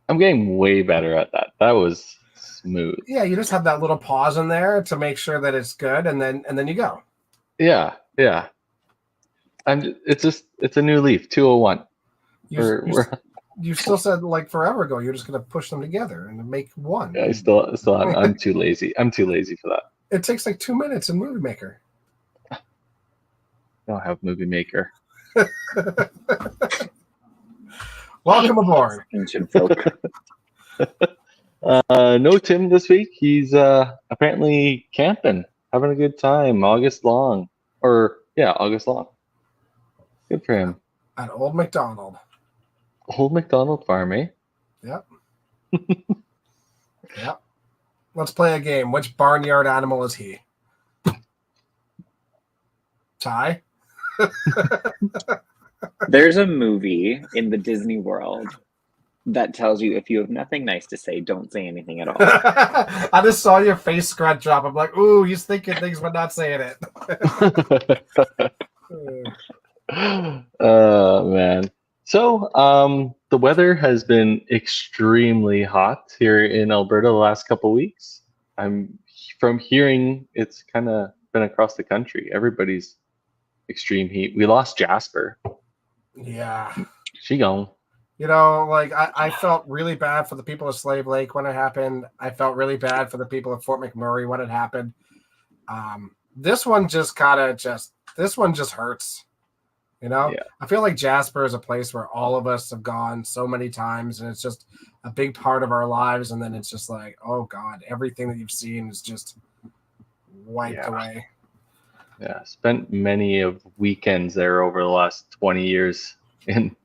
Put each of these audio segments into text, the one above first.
I'm getting way better at that. That was smooth. Yeah, you just have that little pause in there to make sure that it's good, and then you go. Yeah. It's a new leaf, 201. You still said like forever ago you're just going to push them together and make one. I'm too lazy. I'm too lazy for that. It takes like 2 minutes in Movie Maker. I don't have Movie Maker. Welcome aboard. Ancient folk. No Tim this week. He's apparently camping, having a good time. August long. Good for him. At Old McDonald. Old McDonald Farm, eh? Yep. Yep. Let's play a game. Which barnyard animal is he? Ty? There's a movie in the Disney World that tells you if you have nothing nice to say, don't say anything at all. I just saw your face scratch drop. I'm like, ooh, he's thinking things but not saying it. Oh man. So the weather has been extremely hot here in Alberta the last couple weeks. I'm from hearing it's kind of been across the country. Everybody's extreme heat. We lost Jasper. Yeah. She gone. You know, like I felt really bad for the people of Slave Lake when it happened. I felt really bad for the people of Fort McMurray when it happened. This one just hurts. You know, Yeah. I feel like Jasper is a place where all of us have gone so many times, and it's just a big part of our lives. And then it's just like, oh God, everything that you've seen is just wiped away. Yeah, spent many of weekends there over the last 20 years in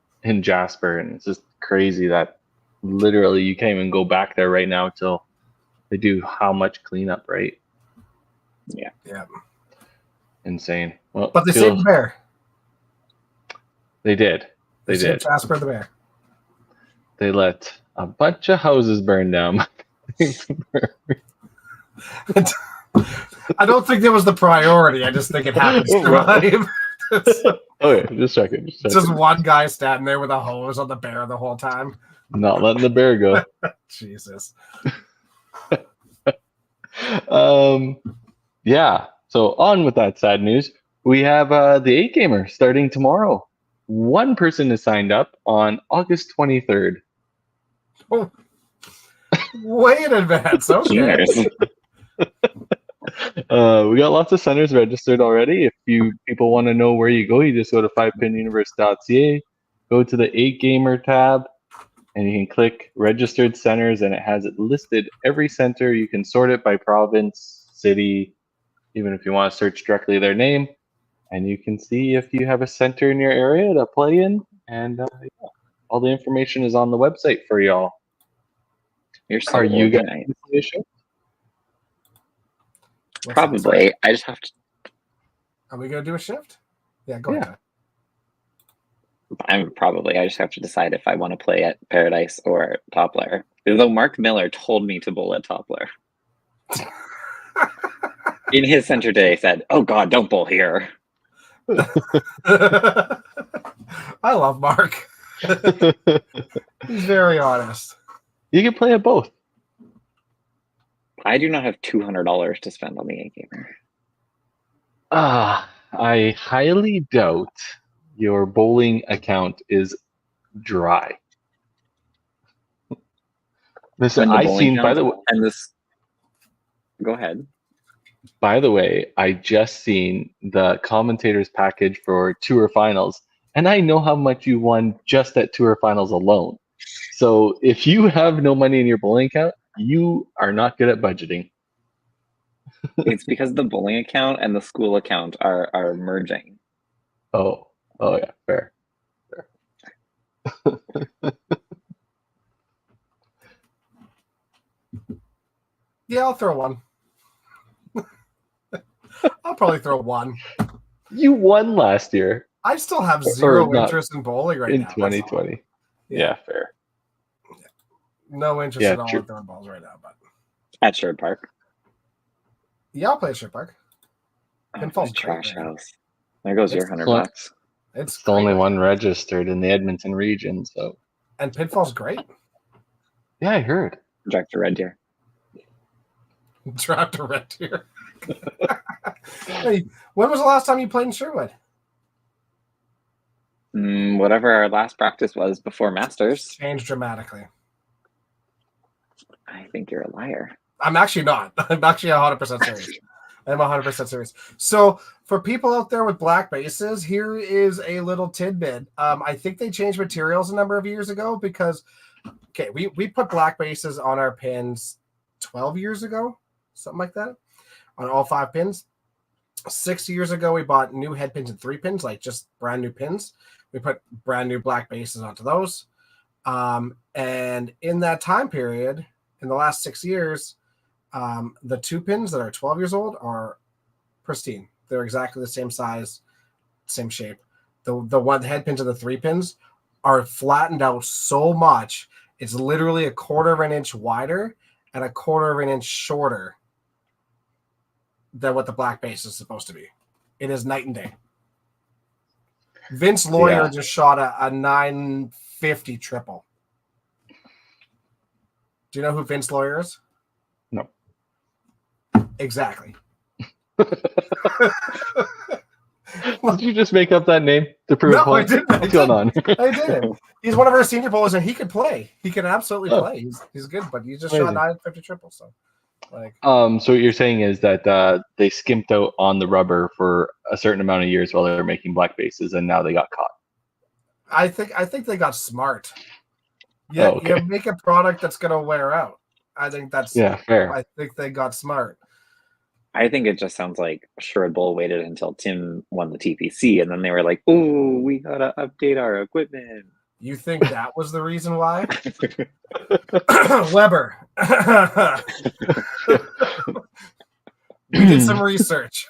Jasper, and it's just crazy that literally you can't even go back there right now till they do how much cleanup, right? Yeah. Insane. Well, But they saved the bear. They did. They saved did. Jasper the bear. They let a bunch of houses burn down. I don't think that was the priority. I just think it happened to survive. Okay, just checking. Just one guy standing there with a hose on the bear the whole time. Not letting the bear go. Jesus. Yeah. So on with that sad news, we have the 8 Gamer starting tomorrow. One person is signed up on August 23rd. Oh. Way in advance. Okay. We got lots of centers registered already. If you people want to know where you go, you just go to 5pinuniverse.ca, go to the 8 Gamer tab, and you can click registered centers, and it has it listed every center. You can sort it by province, city, even if you want to search directly their name, and you can see if you have a center in your area to play in. And all the information is on the website for y'all. You're so Are you guys organized. in the show? Probably. I just have to. Are we going to do a shift? Yeah, go ahead. I just have to decide if I want to play at Paradise or Toppler. Though Mark Miller told me to bowl at Toppler. In his center day, said, "Oh God, don't bowl here." I love Mark. He's very honest. You can play at both. I do not have $200 to spend on the 8 Gamer. I highly doubt your bowling account is dry. Listen, When the I bowling seen by the way. count and this. Go ahead. By the way, I just seen the commentators package for Tour Finals, and I know how much you won just at Tour Finals alone. So if you have no money in your bowling account, you are not good at budgeting. It's because the bowling account and the school account are merging. Oh yeah, fair. Yeah, I'll throw one. I'll probably throw one. You won last year. I still have zero interest in bowling right in now. 2020. Yeah, fair. No interest at all in throwing balls right now, but at Sherwood Park. Yeah, I'll play at Sherwood Park. Pinfall's trash house. There goes your $100. It's the only one registered in the Edmonton region, so. And Pinfall's great. Yeah, I heard. Director Red Deer. Dropped a red deer. Hey, when was the last time you played in Sherwood? Whatever our last practice was before Masters. Changed dramatically. I think you're a liar. I'm actually not. I'm actually 100% serious. I'm 100% serious. So, for people out there with black bases, here is a little tidbit. I think they changed materials a number of years ago because, okay, we put black bases on our pins 12 years ago, something like that, on all 5 pins. 6 years ago, we bought new head pins and 3 pins, like just brand new pins. We put brand new black bases onto those. And in that time period, in the last 6 years, the 2 pins that are 12 years old are pristine. They're exactly the same size, same shape. The head pins and the 3 pins are flattened out so much. It's literally a 1/4 of an inch wider and a 1/4 of an inch shorter than what the black base is supposed to be. It is night and day. Vince Lawyer just shot a 950 triple. Do you know who Vince Lawyer is? No. Exactly. Did you just make up that name to prove a No, point? I didn't. What's going on? I didn't. He's one of our senior bowlers, and he can play. He can absolutely play. He's good, but he just shot Amazing. 950 triple. So, like, So what you're saying is that they skimped out on the rubber for a certain amount of years while they were making black bases, and now they got caught. I think they got smart. Yeah, okay. you make a product that's gonna wear out. I think that's fair. I think they got smart. I think it just sounds like Sherwood Bowl waited until Tim won the TPC, and then they were like, "Oh, we gotta update our equipment." You think that was the reason why? Weber. We did some research.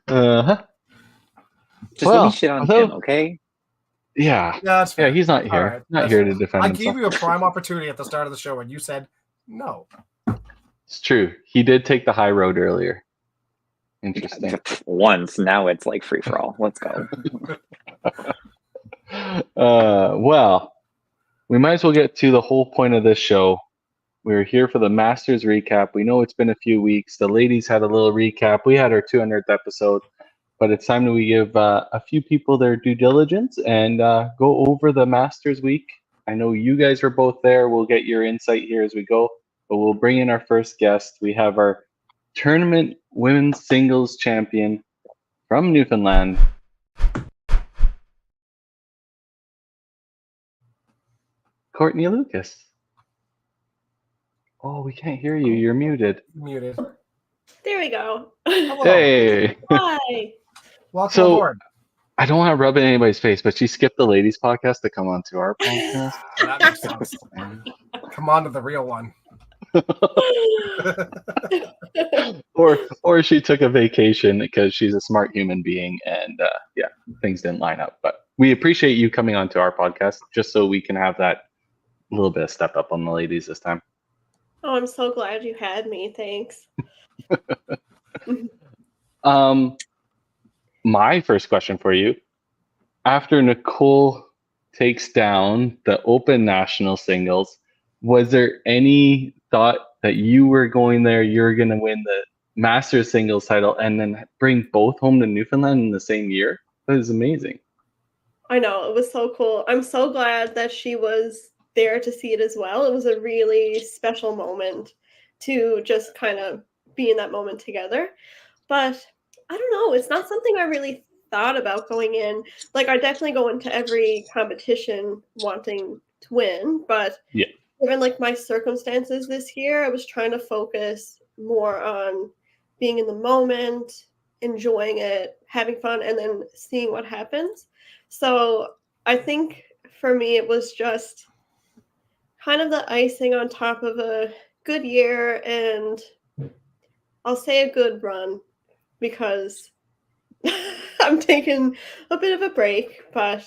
Uh-huh. Just let me shit on Tim, okay? Yeah. That's fair. Yeah, he's not here. Right, Not here to defend I himself. gave you a prime opportunity at the start of the show, and you said no. It's true. He did take the high road earlier. Interesting. Once, now it's like free for all. Let's go. Well, we might as well get to the whole point of this show. We're here for the Masters recap. We know it's been a few weeks. The ladies had a little recap. We had our 200th episode, but it's time that we give a few people their due diligence and go over the Masters week. I know you guys were both there. We'll get your insight here as we go, but we'll bring in our first guest. We have our tournament women's singles champion from Newfoundland, Courtney Lucas. Oh, we can't hear you. You're muted. Muted. There we go. Hello. Hey. Hi. Welcome So- aboard. I don't want to rub it in anybody's face, but she skipped the ladies podcast to come on to our podcast. That makes sense. Come on to the real one. or she took a vacation because she's a smart human being and things didn't line up. But we appreciate you coming on to our podcast just so we can have that little bit of step up on the ladies this time. Oh, I'm so glad you had me. Thanks. My first question for you, after Nicole takes down the Open National Singles, was there any thought that you were going there, you're going to win the Masters Singles title and then bring both home to Newfoundland in the same year? That is amazing. I know, it was so cool. I'm so glad that she was there to see it as well. It was a really special moment to just kind of be in that moment together. But I don't know, it's not something I really thought about going in. Like, I definitely go into every competition wanting to win, but Yeah. given like my circumstances this year, I was trying to focus more on being in the moment, enjoying it, having fun, and then seeing what happens. So I think for me, it was just kind of the icing on top of a good year, and I'll say a good run because I'm taking a bit of a break. But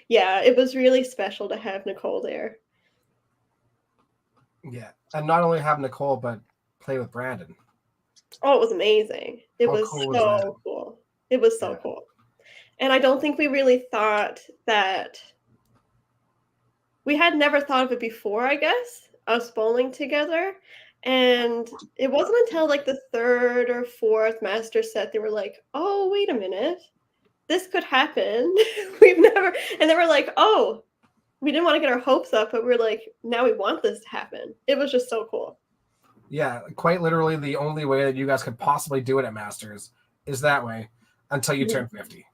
yeah, it was really special to have Nicole there. Yeah. And not only have Nicole, but play with Brandon. Oh, it was amazing. It How was cool was that? so cool. It was so Yeah. cool. And I don't think we really thought that we had never thought of it before, I guess, us bowling together. And it wasn't until like the third or fourth master set they were like, oh, wait a minute, this could happen. We've never, and they were like, oh, we didn't want to get our hopes up, but we're like, now we want this to happen. It was just so cool. Yeah, quite literally the only way that you guys could possibly do it at Masters is that way until you turn 50.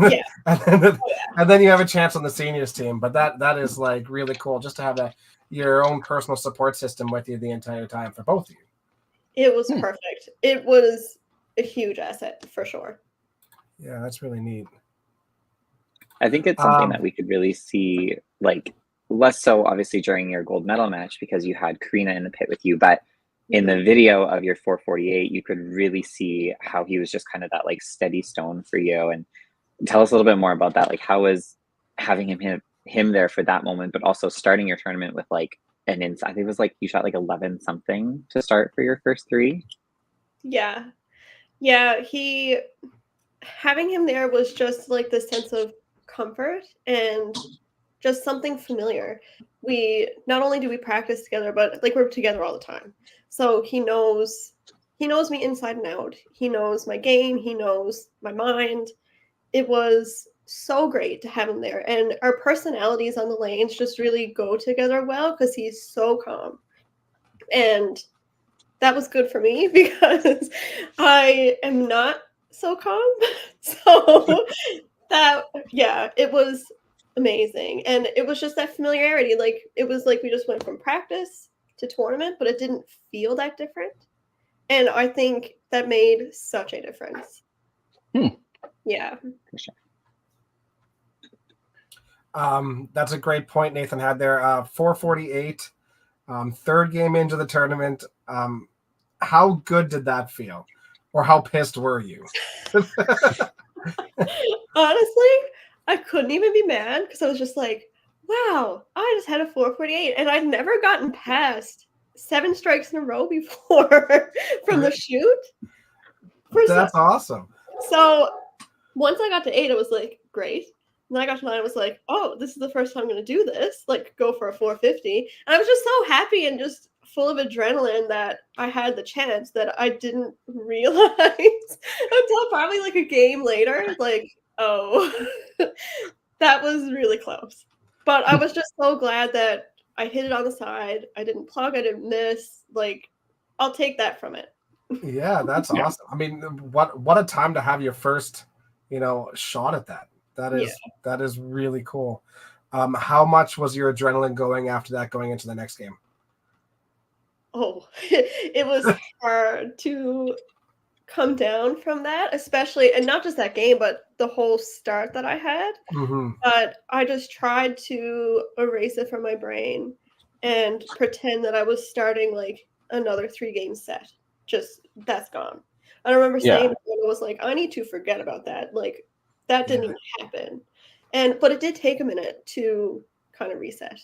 Yeah. and then you have a chance on the seniors team. But that is like really cool just to have your own personal support system with you the entire time for both of you. It was perfect. It was a huge asset for sure. Yeah, that's really neat. I think it's something that we could really see, like less so obviously during your gold medal match because you had Karina in the pit with you, but in the video of your 448, you could really see how he was just kind of that like steady stone for you. And tell us a little bit more about that. Like, how was having him there for that moment, but also starting your tournament with like I think it was like you shot like 11 something to start for your first 3. Yeah, having him there was just like this sense of comfort and just something familiar. We not only do we practice together, but like we're together all the time. So he knows me inside and out. He knows my game. He knows my mind. It was so great to have him there. And our personalities on the lanes just really go together well because he's so calm. And that was good for me because I am not so calm. So it was amazing. And it was just that familiarity. Like it was like we just went from practice to tournament, but it didn't feel that different. And I think that made such a difference. Yeah. For sure. That's a great point Nathan had there. 448, third game into the tournament. How good did that feel? Or how pissed were you? Honestly, I couldn't even be mad because I was just like, wow, I just had a 448 and I'd never gotten past 7 strikes in a row before from the shoot. That's awesome. So once I got to 8, it was like, great. And then I got to 9, I was like, oh, this is the first time I'm going to do this, like go for a 450. And I was just so happy and just full of adrenaline that I had the chance that I didn't realize until probably like a game later, like, oh, that was really close. But I was just so glad that I hit it on the side. I didn't plug, I didn't miss. Like, I'll take that from it. Yeah, that's awesome. I mean, what a time to have your first, shot at that. That is really cool. How much was your adrenaline going after that, going into the next game? Oh, it was hard to come down from that, especially, and not just that game, but the whole start that I had. Mm-hmm. But I just tried to erase it from my brain and pretend that I was starting like another 3-game set. Just that's gone. I remember saying it was like, I need to forget about that. Like that didn't even happen. But it did take a minute to kind of reset.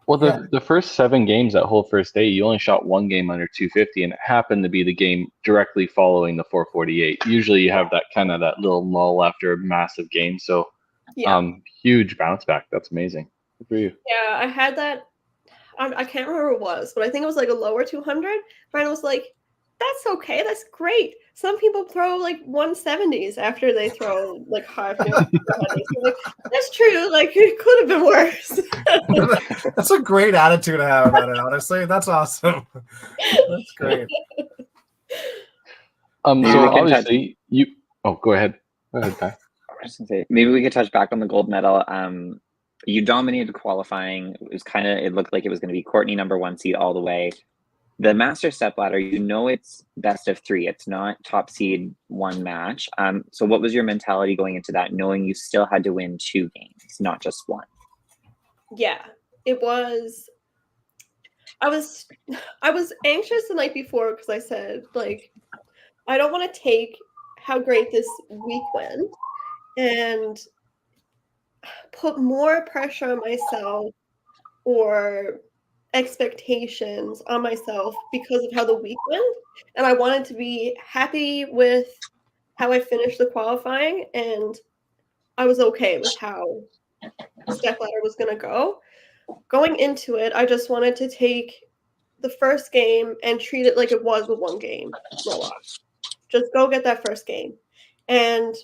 Well, the first 7 games that whole first day, you only shot 1 game under 250, and it happened to be the game directly following the 448. Usually you have that little lull after a massive game. So huge bounce back. That's amazing. Good for you. Yeah, I had that. I can't remember what it was, but I think it was like a lower 200. Brian was like, that's okay. That's great. Some people throw like 170s after they throw like high 200s. Like, that's true. Like it could have been worse. That's a great attitude to have about it, honestly. That's awesome. That's great. So obviously go ahead. Go ahead, Ty. I was gonna say, maybe we could touch back on the gold medal. You dominated qualifying. It looked like it was going to be Courtney number 1 seed all the way. The master step ladder, it's best of 3. It's not top seed 1 match. So what was your mentality going into that, knowing you still had to win 2 games, not just 1? Yeah, it was. I was anxious the night before because I said, like, I don't want to take how great this week went and put more pressure on myself or expectations on myself because of how the week went. And I wanted to be happy with how I finished the qualifying, and I was okay with how stepladder was going to go. Going into it, I just wanted to take the first game and treat it like it was the one game roll off. Just go get that first game. And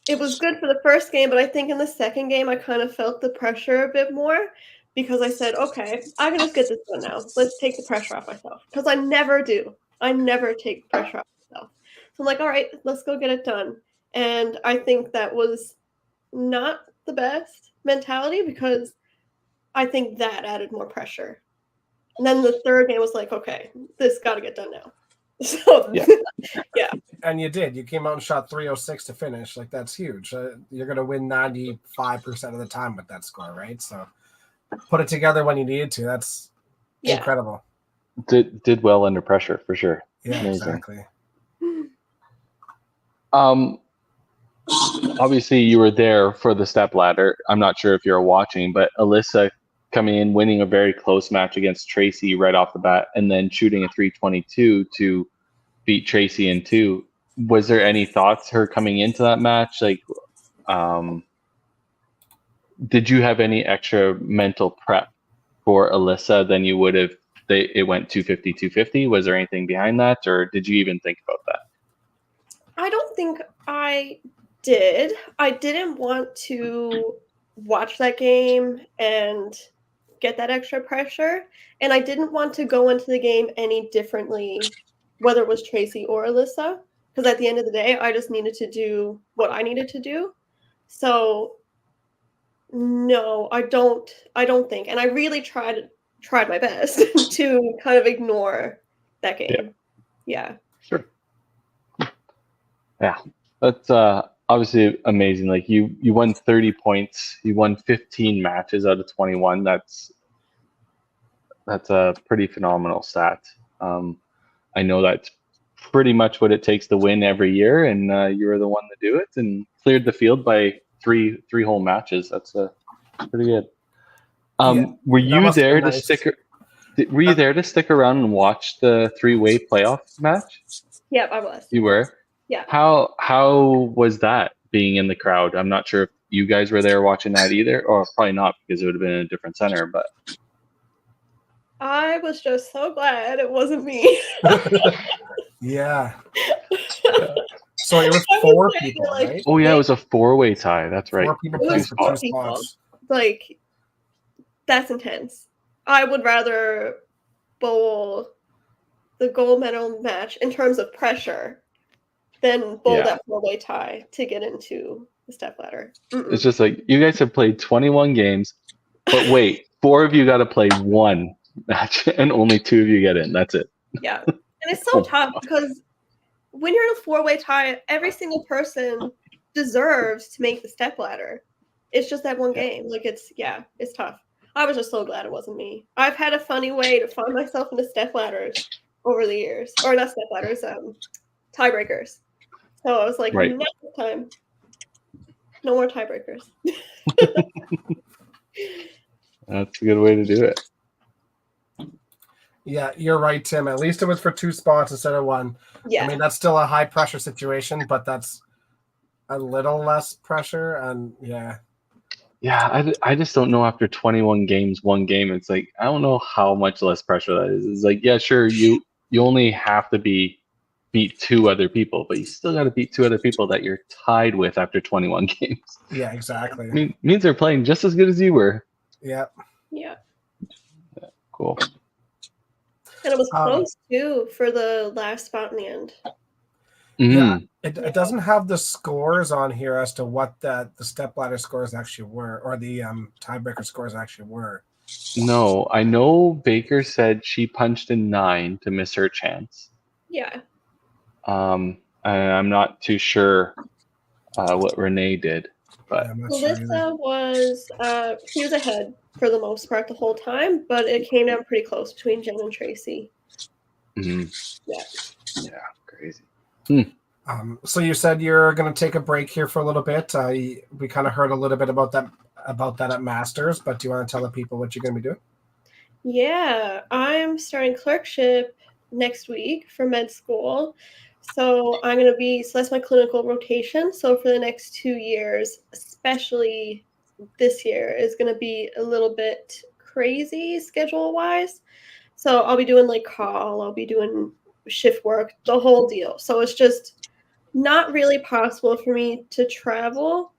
it was good for the first game, but I think in the second game, I kind of felt the pressure a bit more because I said, okay, I can just get this done now. Let's take the pressure off myself. Because I never do. I never take pressure off myself. So I'm like, all right, let's go get it done. And I think that was not the best mentality because I think that added more pressure. And then the third game was like, okay, this got to get done now. So, yeah. And you did. You came out and shot 306 to finish. Like, that's huge. You're going to win 95% of the time with that score, right? So put it together when you needed to. That's incredible. Did well under pressure, for sure. Yeah, Amazing. exactly. Obviously, you were there for the step ladder. I'm not sure if you're watching, but Alyssa coming in, winning a very close match against Tracy right off the bat, and then shooting a 322 to beat Tracy in 2. Was there any thoughts her coming into that match? Like, did you have any extra mental prep for Alyssa than you would have? It went 250, 250. Was there anything behind that, or did you even think about that? I don't think I did. I didn't want to watch that game and get that extra pressure. And I didn't want to go into the game any differently, whether it was Tracy or Alyssa. Because at the end of the day, I just needed to do what I needed to do. So no, I don't think. And I really tried my best to kind of ignore that game. Yeah. Sure. Yeah. That's obviously amazing. Like you won 30 points. You won 15 matches out of 21. That's a pretty phenomenal stat. I know that's pretty much what it takes to win every year, and you were the one to do it and cleared the field by three whole matches. That's pretty good. Were you there to stick? Were you there to stick around and watch the 3-way playoff match? Yeah, I was. You were? Yeah. How was that being in the crowd? I'm not sure if you guys were there watching that either, or probably not because it would have been in a different center, but I was just so glad it wasn't me. Yeah. So it was 4 people, right? Oh yeah, it was a 4-way tie. That's right. 4 people It playing was for 4 2 people. spots. Like, that's intense. I would rather bowl the gold medal match in terms of pressure than bowl that 4-way tie to get into the stepladder. It's just like you guys have played 21 games, but wait, 4 of you got to play 1 match, and only 2 of you get in. That's it. Yeah, and it's so tough because when you're in a 4-way tie, every single person deserves to make the stepladder. It's just that one game. Like it's tough. I was just so glad it wasn't me. I've had a funny way to find myself into stepladders over the years, or not stepladders, tiebreakers. So I was like, next time, no more tiebreakers. That's a good way to do it. Yeah, you're right, Tim. At least it was for 2 spots instead of 1. Yeah. I mean, that's still a high pressure situation, but that's a little less pressure. And yeah. Yeah, I just don't know after 21 games, 1 game, it's like, I don't know how much less pressure that is. It's like, yeah, sure, you only have to beat 2 other people, but you still got to beat 2 other people that you're tied with after 21 games. Yeah, exactly. Means they're playing just as good as you were. Yeah. Yeah. Cool. And it was close too for the last spot in the end. Yeah, it doesn't have the scores on here as to what the stepladder scores actually were, or the tiebreaker scores actually were. No, I know Baker said she punched in 9 to miss her chance. Yeah. And I'm not too sure what Renee did, but Alyssa was she was ahead for the most part the whole time, but it came down pretty close between Jen and Tracy. Yeah, crazy. So you said you're going to take a break here for a little bit. We kind of heard a little bit about that at Masters, but do you want to tell the people what you're going to be doing? Yeah, I'm starting clerkship next week for med school. So that's my clinical rotation. So for the next 2 years, especially this year is going to be a little bit crazy schedule wise. So I'll be doing like call, I'll be doing shift work, the whole deal. So it's just not really possible for me to travel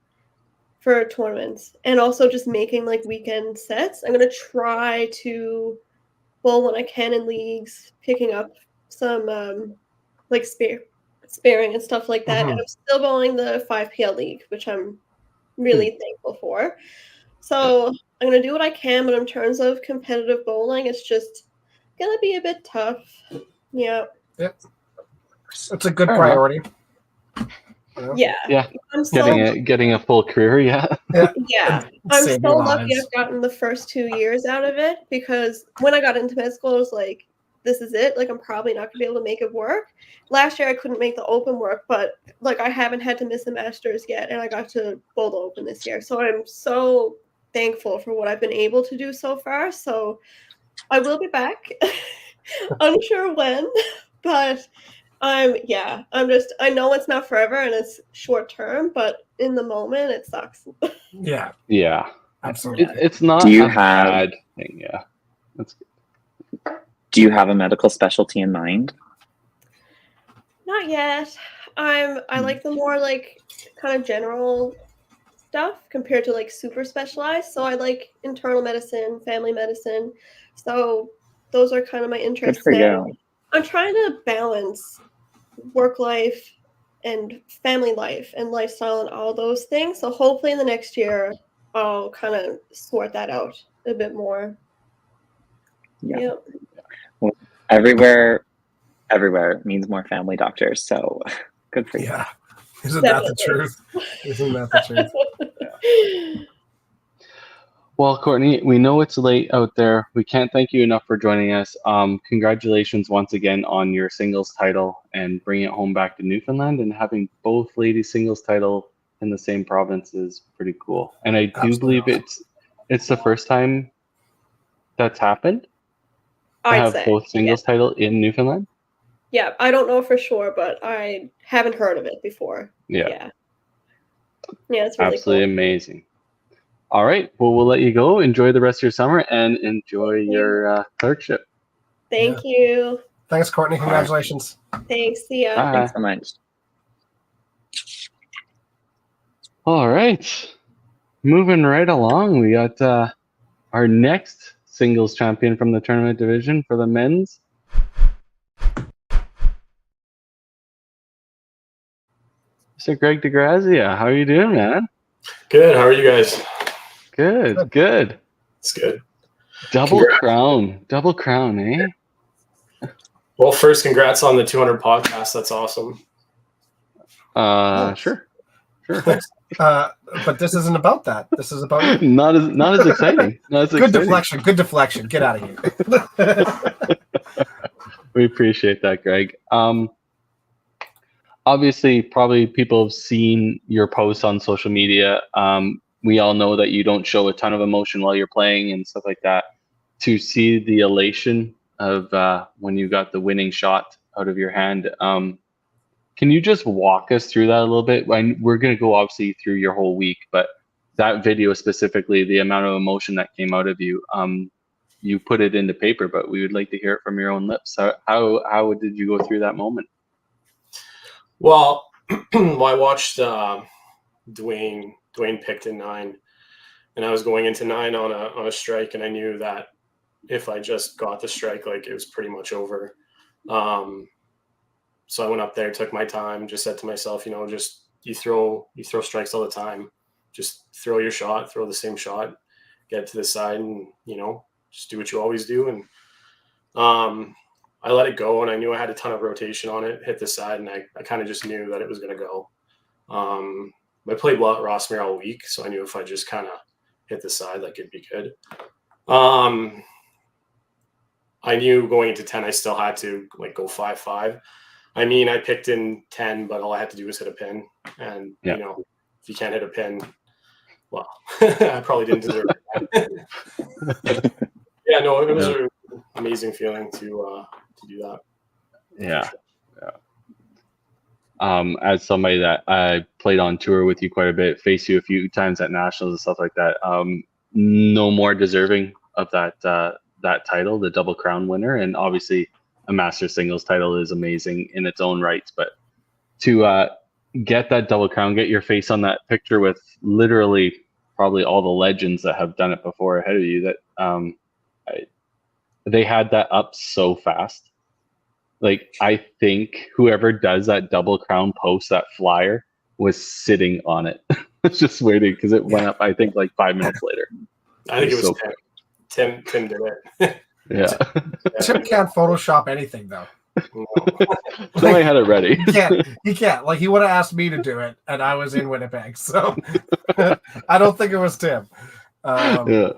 for tournaments, and also just making like weekend sets. I'm going to try to bowl when I can in leagues, picking up some like sparing and stuff like that. Mhm. And I'm still bowling the 5PL league, which I'm really thankful for. So I'm gonna do what I can, but in terms of competitive bowling, it's just gonna be a bit tough. Yeah. It's a good Fair priority. Yeah. Yeah, I'm so getting a full career. Yeah. yeah. I'm Save so your lucky lives. I've gotten the first 2 years out of it, because when I got into med school, I was like, this is it. Like, I'm probably not gonna be able to make it work. Last year I couldn't make the open work, but like I haven't had to miss a masters yet, and I got to bowl the open this year. So I'm so thankful for what I've been able to do so far. So I will be back. Unsure when, but I know it's not forever and it's short term, but in the moment it sucks. Yeah, Yeah. absolutely. It's not Do you a have- bad thing. Yeah. That's good. Do you have a medical specialty in mind? Not yet. I like the more like kind of general stuff compared to like super specialized. So I like internal medicine, family medicine. So those are kind of my Good interests for now. you. I'm trying to balance work life and family life and lifestyle and all those things. So hopefully in the next year I'll kind of sort that out a bit more. Yeah. Yep. Everywhere means more family doctors. So good for you. Yeah. Isn't that the Definitely. truth? Isn't that the truth? Well, Courtney, we know it's late out there. We can't thank you enough for joining us. Congratulations once again on your singles title and bringing it home back to Newfoundland, and having both ladies singles title in the same province is pretty cool. And I do Absolutely. believe it's the first time that's happened to I'd have say. both singles title in Newfoundland. Yeah, I don't know for sure, but I haven't heard of it before. Yeah, Yeah, it's really absolutely cool. amazing. All right, well, we'll let you go. Enjoy the rest of your summer and enjoy Thank you. your clerkship. Thank you. Thanks, Courtney. Congratulations. Thanks. See ya. Bye. Thanks so much. All right, moving right along, we got our next singles champion from the tournament division for the men's. Mr. Greg DeGrazia, how are you doing, man? Good. How are you guys? Good, good. It's good. Double Congrats. crown, eh? Well, first, congrats on the 200 podcast. That's awesome. Sure. But this isn't about that. This is about Not as exciting. Not as good exciting. deflection. Good deflection. Get out of here. We appreciate that, Greg. Obviously, probably people have seen your posts on social media. We all know that you don't show a ton of emotion while you're playing and stuff like that. To see the elation of when you got the winning shot out of your hand, can you just walk us through that a little bit? We're going to go obviously through your whole week, but that video specifically, the amount of emotion that came out of you, you put it into paper, but we would like to hear it from your own lips. How did you go through that moment? Well, I watched Dwayne picked in 9, and I was going into 9 on a strike, and I knew that if I just got the strike, like, it was pretty much over. So I went up there, took my time, just said to myself, just you throw strikes all the time. Just throw your shot, throw the same shot, get to the side, and just do what you always do. And I let it go, and I knew I had a ton of rotation on it, hit the side, and I kind of just knew that it was going to go. I played Rossmere all week, so I knew if I just kind of hit the side, like, it'd be good. I knew going into 10, I still had to go 5-5. I mean, I picked in 10, but all I had to do was hit a pin. And, Yeah. If you can't hit a pin, well, I probably didn't deserve it. Yeah, no, it was an amazing feeling to do that. Yeah. as somebody that I played on tour with you quite a bit, faced you a few times at nationals and stuff like that. No more deserving of that title, the Double Crown winner, and obviously a master singles title is amazing in its own rights. But to get that Double Crown, get your face on that picture with literally probably all the legends that have done it before ahead of you, that they had that up so fast. Like, I think whoever does that Double Crown post, that flyer, was sitting on it. Just waiting, because it went up, I think, like 5 minutes later. I think it was so Tim. Tim did it. Yeah. Tim can't Photoshop anything though. Somebody had it ready. He can't. Like, he would have asked me to do it, and I was in Winnipeg, so I don't think it was Tim. Yeah,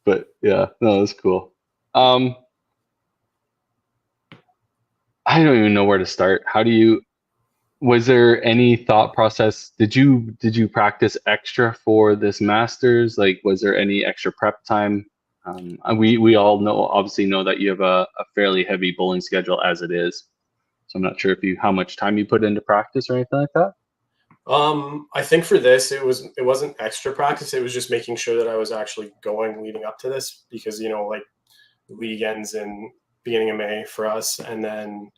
but yeah, no, that's cool. I don't even know where to start. Was there any thought process? Did you practice extra for this Masters? Like, was there any extra prep time? We all obviously know that you have a fairly heavy bowling schedule as it is. So I'm not sure how much time you put into practice or anything like that. I think for this, it wasn't extra practice. It was just making sure that I was actually going leading up to this, because, like, league ends in beginning of May for us, and then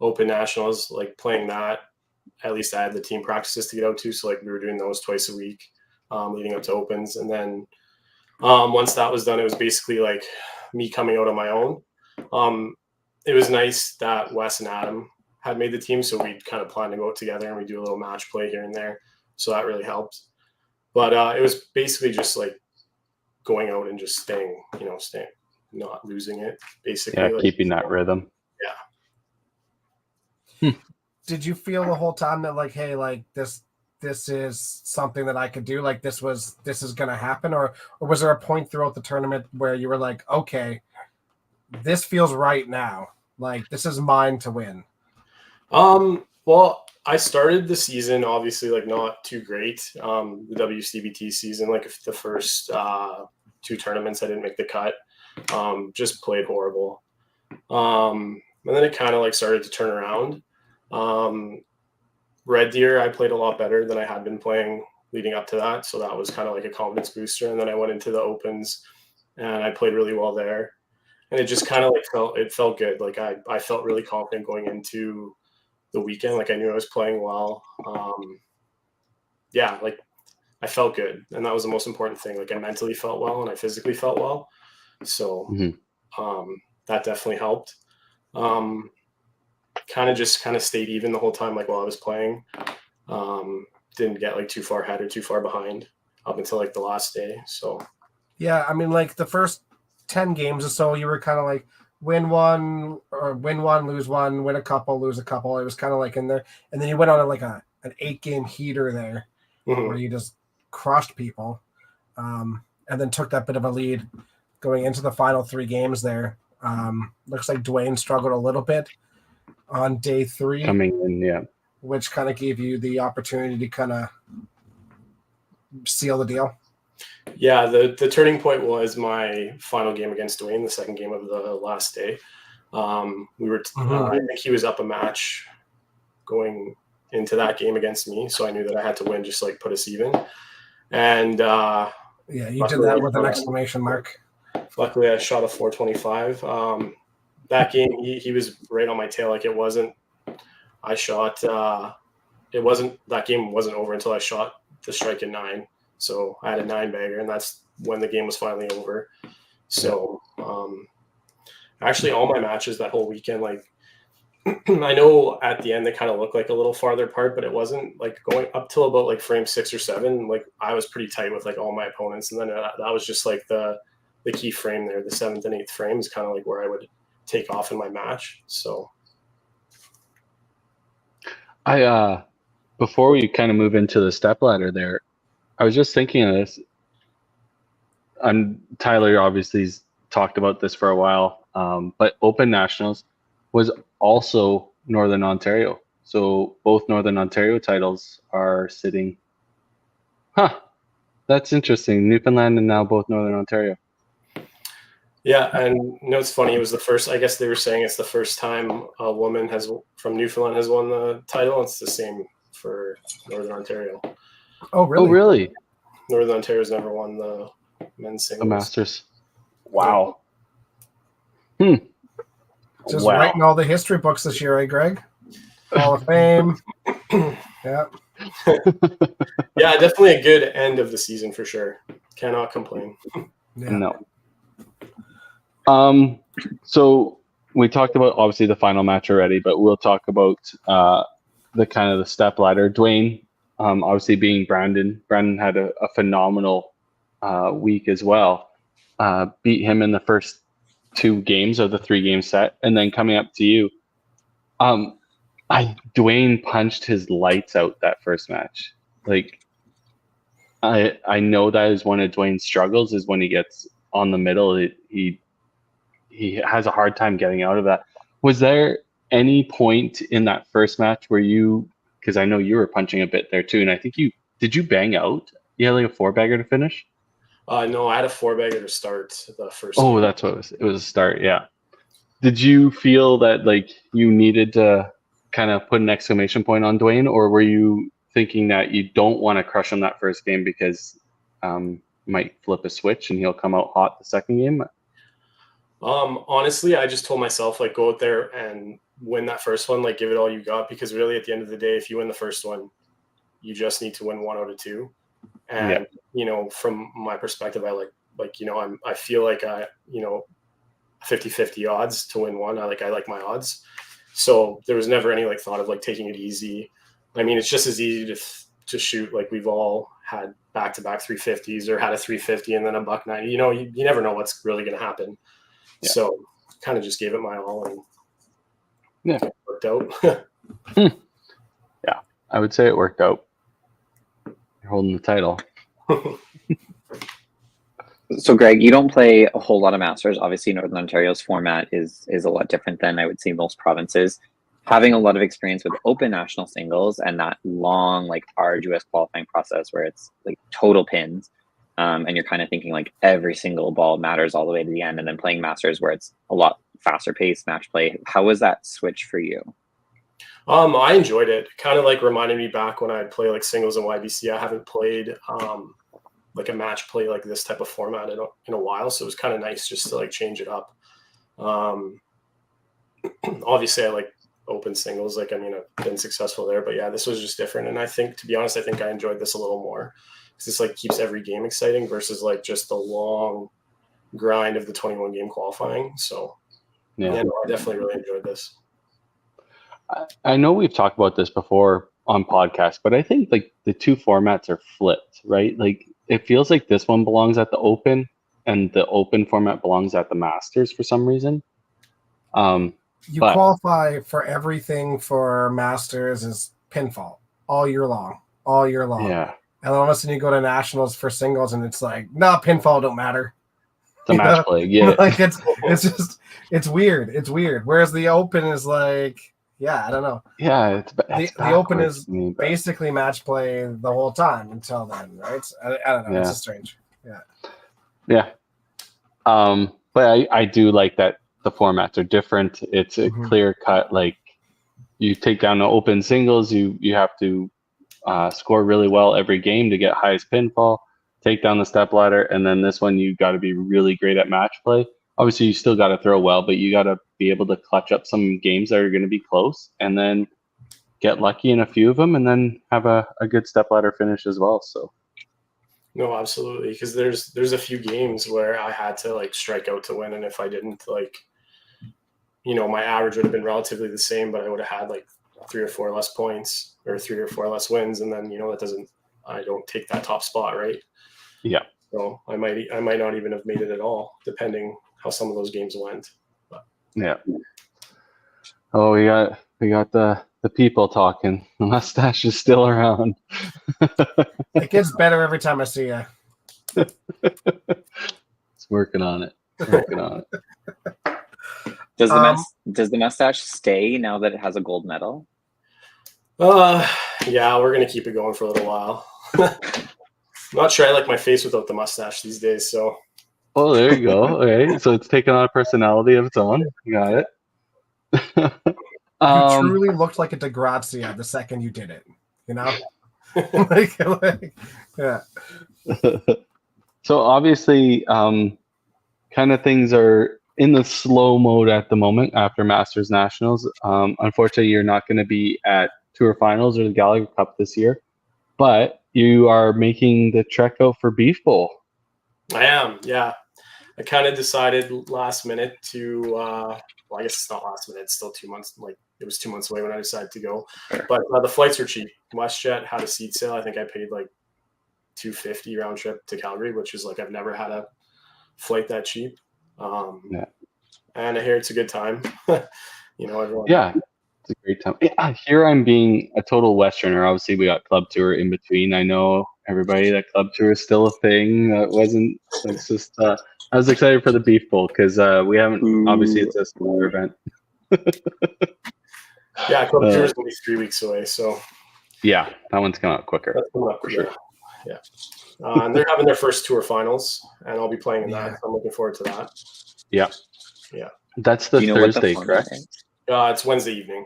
Open Nationals, like, playing that, at least I had the team practices to get out to. So, like, we were doing those twice a week leading up to Opens. And then once that was done, it was basically like me coming out on my own. It was nice that Wes and Adam had made the team, so we kind of planned to go out together and we do a little match play here and there. So that really helped. But it was basically just like going out and just staying, not losing it, basically. Yeah, keeping that rhythm. Yeah. Did you feel the whole time that, like, hey, like, this is something that I could do, like, this is gonna happen, or was there a point throughout the tournament where you were like, okay, this feels right now, like, this is mine to win? Well, I started the season obviously, like, not too great. The WCBT season, like, the first 2 tournaments I didn't make the cut. Just played horrible. And then it kind of, like, started to turn around. Red Deer, I played a lot better than I had been playing leading up to that. So that was kind of like a confidence booster. And then I went into the Opens and I played really well there. And it just kind of, like, felt good. Like, I felt really confident going into the weekend. Like, I knew I was playing well. Yeah, like, I felt good. And that was the most important thing. Like, I mentally felt well and I physically felt well. So that definitely helped. Kind of stayed even the whole time, like, while I was playing. Didn't get, like, too far ahead or too far behind up until, like, the last day. So yeah, I mean, like, the first 10 games or so, you were kind of like win one, lose one, win a couple, lose a couple. It was kind of like in there, and then you went on like an 8-game heater there where you just crushed people, and then took that bit of a lead going into the final 3 games there. Looks like Dwayne struggled a little bit on day 3 coming in, yeah, which kind of gave you the opportunity to kind of seal the deal. Yeah, the turning point was my final game against Dwayne, the second game of the last day. We were, I think he was up a match going into that game against me, so I knew that I had to win, just, like, put us even. And yeah, you did that with an exclamation mark. Luckily, I shot a 425. That game, he was right on my tail. Like, it wasn't. I shot. It wasn't. That game wasn't over until I shot the strike at 9. So I had a 9-bagger, and that's when the game was finally over. So actually, all my matches that whole weekend, like, I know at the end they kind of look like a little farther apart, but it wasn't. Like, going up till about, like, frame 6 or 7. Like, I was pretty tight with, like, all my opponents, and then that was just, like, the key frame there. The 7th and 8th frame is kind of like where I would take off in my match. So I before we kind of move into the step ladder there, I was just thinking of this. Tyler obviously's talked about this for a while, but Open Nationals was also Northern Ontario. So both Northern Ontario titles are sitting. That's interesting. Newfoundland and now both Northern Ontario. Yeah, and you know it's funny. It was the first. I guess they were saying it's the first time a woman from Newfoundland has won the title. It's the same for Northern Ontario. Oh, really? Oh, really? Northern Ontario's never won the men's The singles. Masters. Wow. Just Wow. writing all the history books this year, eh, Greg? Hall of Fame. Yeah. Yeah, definitely a good end of the season for sure. Cannot complain. Yeah. No. So we talked about obviously the final match already, but we'll talk about the kind of the step ladder. Dwayne, obviously being Brandon. Brandon had a phenomenal week as well. Beat him in the first 2 games of the 3-game set, and then coming up to you. Dwayne punched his lights out that first match. Like, I know that is one of Dwayne's struggles, is when he gets on the middle, he has a hard time getting out of that. Was there any point in that first match where because I know you were punching a bit there too, and I think did you bang out? You had like a 4-bagger to finish? No, I had a 4-bagger to start the first. Oh, game. that's what it was. It was a start, yeah. Did you feel that like you needed to kind of put an exclamation point on Dwayne, or were you thinking that you don't want to crush him that first game because might flip a switch and he'll come out hot the second game? Honestly, I just told myself, like, go out there and win that first one, like give it all you got, because really at the end of the day, if you win the first one, you just need to win 1 out of 2. And you know, from my perspective, I like you know, I feel like 50-50 odds to win one. I like my odds. So there was never any like thought of like taking it easy. I mean, it's just as easy to shoot. Like, we've all had back-to-back 350s or had a 350 and then a $190. You know, you never know what's really going to happen. Yeah. So kind of just gave it my all, and it worked out. Yeah, I would say it worked out. You're holding the title. So, Greg, you don't play a whole lot of Masters. Obviously, Northern Ontario's format is a lot different than I would say most provinces. Having a lot of experience with open national singles and that long, like, arduous qualifying process where it's like total pins, and you're kind of thinking like every single ball matters all the way to the end, and then playing Masters where it's a lot faster paced match play. How was that switch for you? I enjoyed it. Kind of like reminded me back when I'd play like singles in YBC. I haven't played like a match play like this type of format in a while, so it was kind of nice just to like change it up. Obviously, I like open singles. Like, I mean, I've been successful there, but yeah, this was just different. And I think, to be honest, I think I enjoyed this a little more because this like keeps every game exciting versus like just the long grind of the 21 game qualifying. So yeah, no, I definitely really enjoyed this. I know we've talked about this before on podcasts, but I think like the 2 formats are flipped, right? Like, it feels like this one belongs at the Open and the Open format belongs at the Masters for some reason. You qualify for everything for Masters is pinfall all year long. Yeah. And then all of a sudden you go to Nationals for singles and it's like, nah, pinfall don't matter. The match play, yeah. Like, it's weird. It's weird. Whereas the Open is like, yeah, I don't know. Yeah, the Open is basically match play the whole time until then, right? I don't know. Yeah. It's just strange. Yeah. Yeah. But I do like that the formats are different. It's a clear cut. Like, you take down the Open singles, you have to score really well every game to get highest pinfall, take down the step ladder, and then this one you got to be really great at match play. Obviously, you still got to throw well, but you got to be able to clutch up some games that are going to be close and then get lucky in a few of them and then have a good stepladder finish as well. So, no, absolutely. Because there's a few games where I had to like strike out to win. And if I didn't, like, you know, my average would have been relatively the same, but I would have had like 3 or 4 less points or 3 or 4 less wins. And then, you know, I don't take that top spot, right? Yeah. So I might not even have made it at all, depending how some of those games went. But. Yeah. Oh, we got the people talking. The mustache is still around. It gets better every time I see you. It's working on it. Does the mustache stay now that it has a gold medal? Yeah, we're gonna keep it going for a little while. I'm not sure I like my face without the mustache these days, so. Does the mustache stay now that it has a gold medal? Yeah, we're gonna keep it going for a little while. I'm not sure I like my face without the mustache these days, so. I'm not sure I like my face without the mustache these days, so. Oh, there you go. Okay, so it's taken on a personality of its own. Got it. You truly looked like a DeGrazia the second you did it. You know, yeah. So obviously, kind of things are in the slow mode at the moment after Masters Nationals. Unfortunately, you're not going to be at Tour Finals or the Gallagher Cup this year, but you are making the trek out for Beef Bowl. I am, yeah. I kind of decided last minute to, well, I guess it's not last minute. It's still 2 months. Like it was 2 months away when I decided to go. But the flights were cheap. WestJet had a seat sale. I think I paid like $250 round trip to Calgary, which is like I've never had a flight that cheap. Yeah. And I hear it's a good time. You know, everyone. Yeah, it's a great time. Yeah, here I'm being a total Westerner. Obviously, we got Club Tour in between. I know everybody that Club Tour is still a thing. It's just, I was excited for the Beef Bowl because we haven't, obviously, it's a smaller event. Yeah, Club Tour is going to be 3 weeks away. So, yeah, that one's coming out quicker. That's coming up for sure. Yeah. And they're having their first Tour Finals, and I'll be playing in that. So I'm looking forward to that. Yeah. Yeah. That's the Thursday, correct? It's Wednesday evening.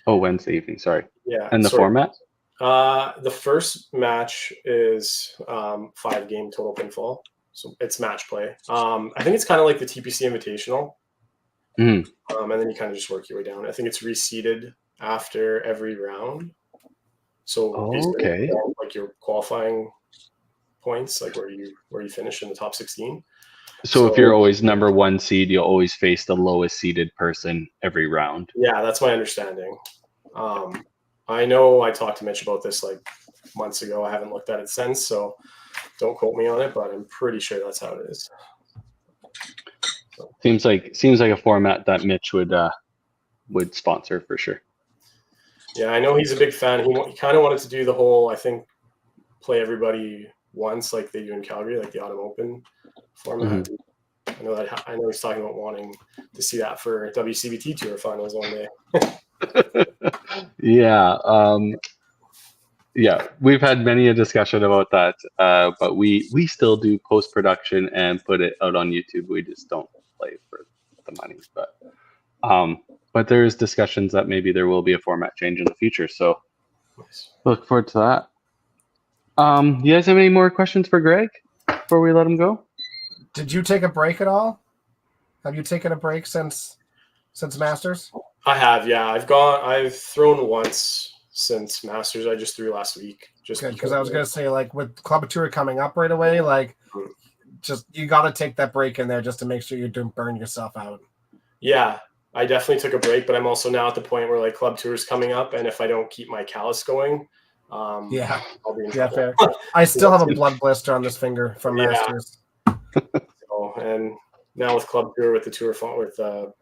Oh, Wednesday evening. Sorry. Yeah. And the format? The first match is 5-game total pinfall. So it's match play. I think it's kind of like the TPC Invitational. Mm. And then you kind of just work your way down. I think it's reseeded after every round. So okay, like your qualifying points, like where you finish in the top 16. So if you're always number 1 seed, you'll always face the lowest seeded person every round. Yeah, that's my understanding. I know I talked to Mitch about this like months ago. I haven't looked at it since, so don't quote me on it, but I'm pretty sure that's how it is. So. Seems like a format that Mitch would sponsor for sure. Yeah, I know he's a big fan. He kind of wanted to do the whole, I think, play everybody once like they do in Calgary, like the Autumn Open format. Mm-hmm. I know he's talking about wanting to see that for WCBT Tour Finals one day. Yeah. Yeah, we've had many a discussion about that, but we still do post-production and put it out on YouTube. We just don't play for the money, but there's discussions that maybe there will be a format change in the future. So look forward to that. You guys have any more questions for Greg before we let him go? Did you take a break at all? Have you taken a break since Masters? I have, yeah. I've thrown once since Masters. I just threw last week. Just because I was gonna say, like, with Club Tour coming up right away, like, just you got to take that break in there just to make sure you don't burn yourself out. Yeah, I definitely took a break, but I'm also now at the point where like Club Tour is coming up, and if I don't keep my callus going, I'll be in trouble. Fair. I still have a blood blister on this finger from Masters. So, and now with Club Tour, with the Tour with the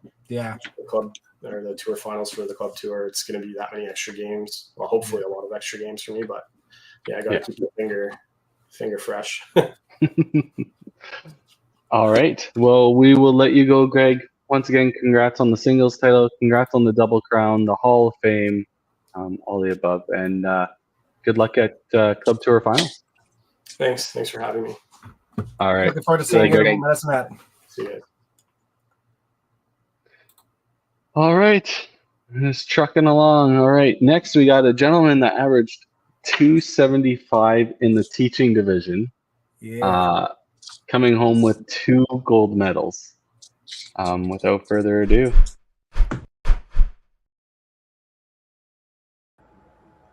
club or the Tour Finals for the Club Tour, it's going to be that many extra games. Well, hopefully a lot of extra games for me, but yeah, I got to keep the finger fresh. All right. Well, we will let you go, Greg. Once again, congrats on the singles title. Congrats on the Double Crown, the Hall of Fame, all the above, and good luck at Club Tour Finals. Thanks for having me. All right. Looking forward to seeing you in Medicine Hat. See you guys. All right. Just trucking along. All right. Next, we got a gentleman that averaged 275 in the teaching division. Yeah. Coming home with 2 gold medals. Without further ado.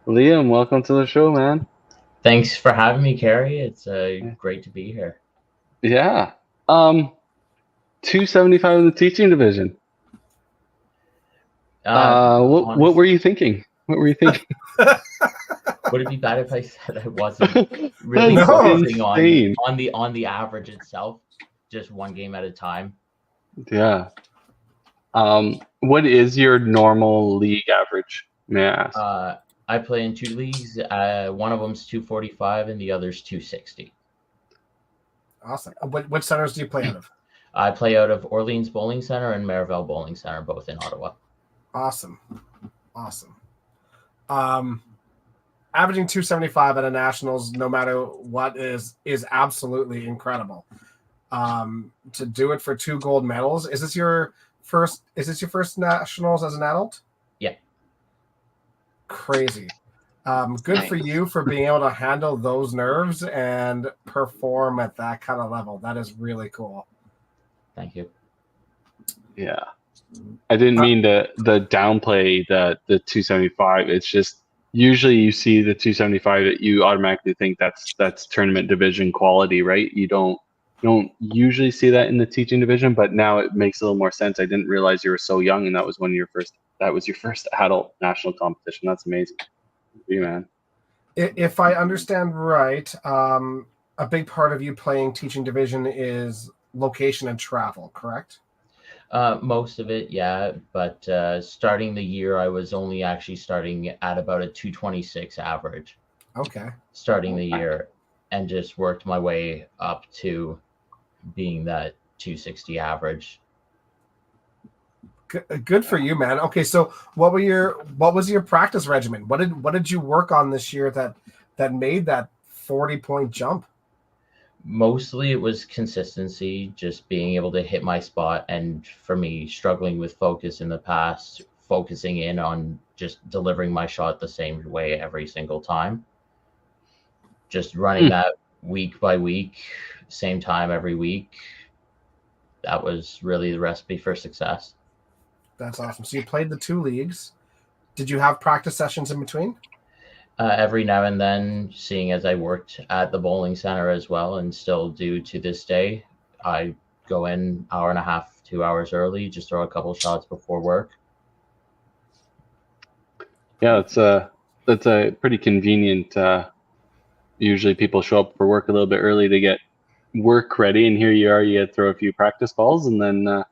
Liam, welcome to the show, man. Thanks for having me, Carrie. It's great to be here. Yeah. 275 in the teaching division. What were you thinking? Would it be bad if I said I wasn't really focusing on the average itself, just one game at a time? Yeah. What is your normal league average, may I ask? I play in 2 leagues. One of them's 245 and the other's 260. Awesome. What centers do you play out of? I play out of Orleans Bowling Center and Marival Bowling Center, both in Ottawa. Awesome. Averaging 275 at a nationals, no matter what, is absolutely incredible. to do it for 2 gold medals. Is this your first nationals as an adult? Yeah. Crazy. Good for you for being able to handle those nerves and perform at that kind of level. That is really cool. Thank you. Yeah. I didn't mean to downplay the 275. It's just usually you see the 275 that you automatically think that's tournament division quality, right? You don't usually see that in the teaching division, but now it makes a little more sense. I didn't realize you were so young and that was your first adult national competition. That's amazing. You, man. If I understand right, a big part of you playing teaching division is location and travel, correct? Most of it, yeah. But starting the year, I was only actually starting at about a 226 average. Okay. Starting the year, and just worked my way up to being that 260 average. Good for you, man. Okay, so what was your practice regimen? What did you work on this year that made that 40-point jump? Mostly it was consistency, just being able to hit my spot, and for me, struggling with focus in the past, focusing in on just delivering my shot the same way every single time. Just running that week by week, same time every week. That was really the recipe for success. That's awesome. So you played the 2 leagues. Did you have practice sessions in between? Every now and then, seeing as I worked at the bowling center as well, and still do to this day, I go in hour and a half, 2 hours early, just throw a couple shots before work. Yeah, that's a pretty convenient. Usually people show up for work a little bit early to get work ready, and here you are, you throw a few practice balls and then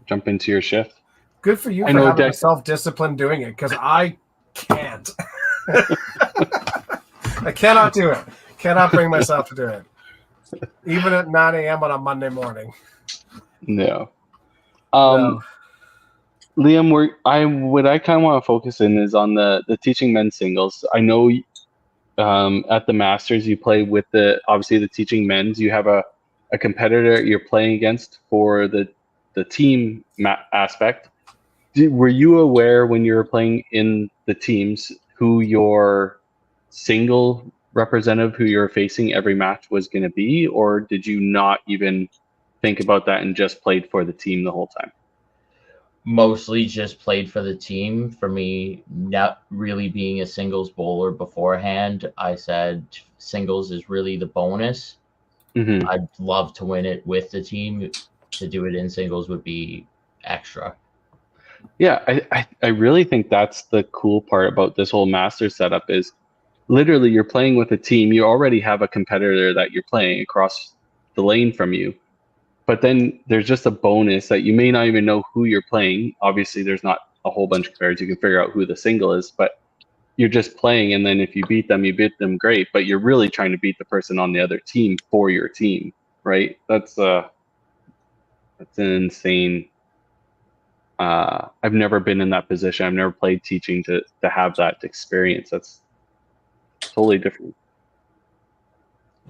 jump into your shift. Good for you for having self-discipline doing it, because I can't. I cannot do it. Cannot bring myself to do it. Even at 9 a.m. on a Monday morning. No. No. Liam, what I kind of want to focus in is on the teaching men's singles. I know at the Masters you play with obviously the teaching men's. You have a competitor you're playing against for the team aspect. Were you aware when you were playing in the teams who your single representative who you're facing every match was going to be, or did you not even think about that and just played for the team the whole time? Mostly just played for the team. For me, not really being a singles bowler beforehand, I said singles is really the bonus. Mm-hmm. I'd love to win it with the team. To do it in singles would be extra. Yeah, I really think that's the cool part about this whole master setup is literally you're playing with a team. You already have a competitor that you're playing across the lane from you. But then there's just a bonus that you may not even know who you're playing. Obviously, there's not a whole bunch of competitors. You can figure out who the single is, but you're just playing. And then if you beat them, great. But you're really trying to beat the person on the other team for your team, right? That's an insane. I've never been in that position. I've never played teaching to have that experience. That's totally different.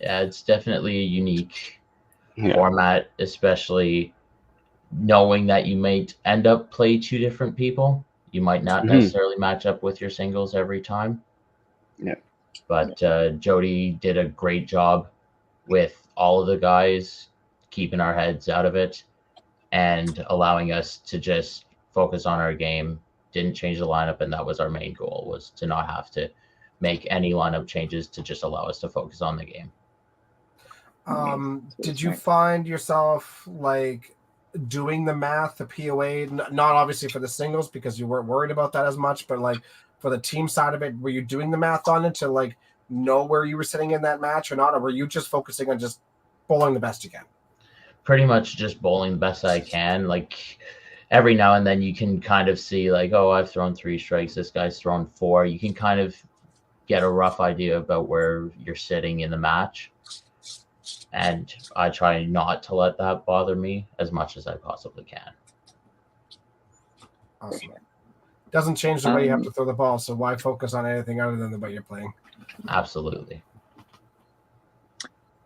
Yeah, it's definitely a unique format, especially knowing that you might end up play 2 different people. You might not necessarily match up with your singles every time. Yeah. But Jody did a great job with all of the guys, keeping our heads out of it and allowing us to just focus on our game. Didn't change the lineup, and that was our main goal, was to not have to make any lineup changes, to just allow us to focus on the game. Did you find yourself like doing the math, the POA, not obviously for the singles because you weren't worried about that as much, but like for the team side of it, were you doing the math on it to like know where you were sitting in that match or not? Or were you just focusing on just bowling the best you can? Pretty much just bowling the best I can. Like every now and then you can kind of see like, oh, I've thrown 3 strikes. This guy's thrown 4. You can kind of get a rough idea about where you're sitting in the match. And I try not to let that bother me as much as I possibly can. Awesome. Doesn't change the way you have to throw the ball, so why focus on anything other than the way you're playing? Absolutely.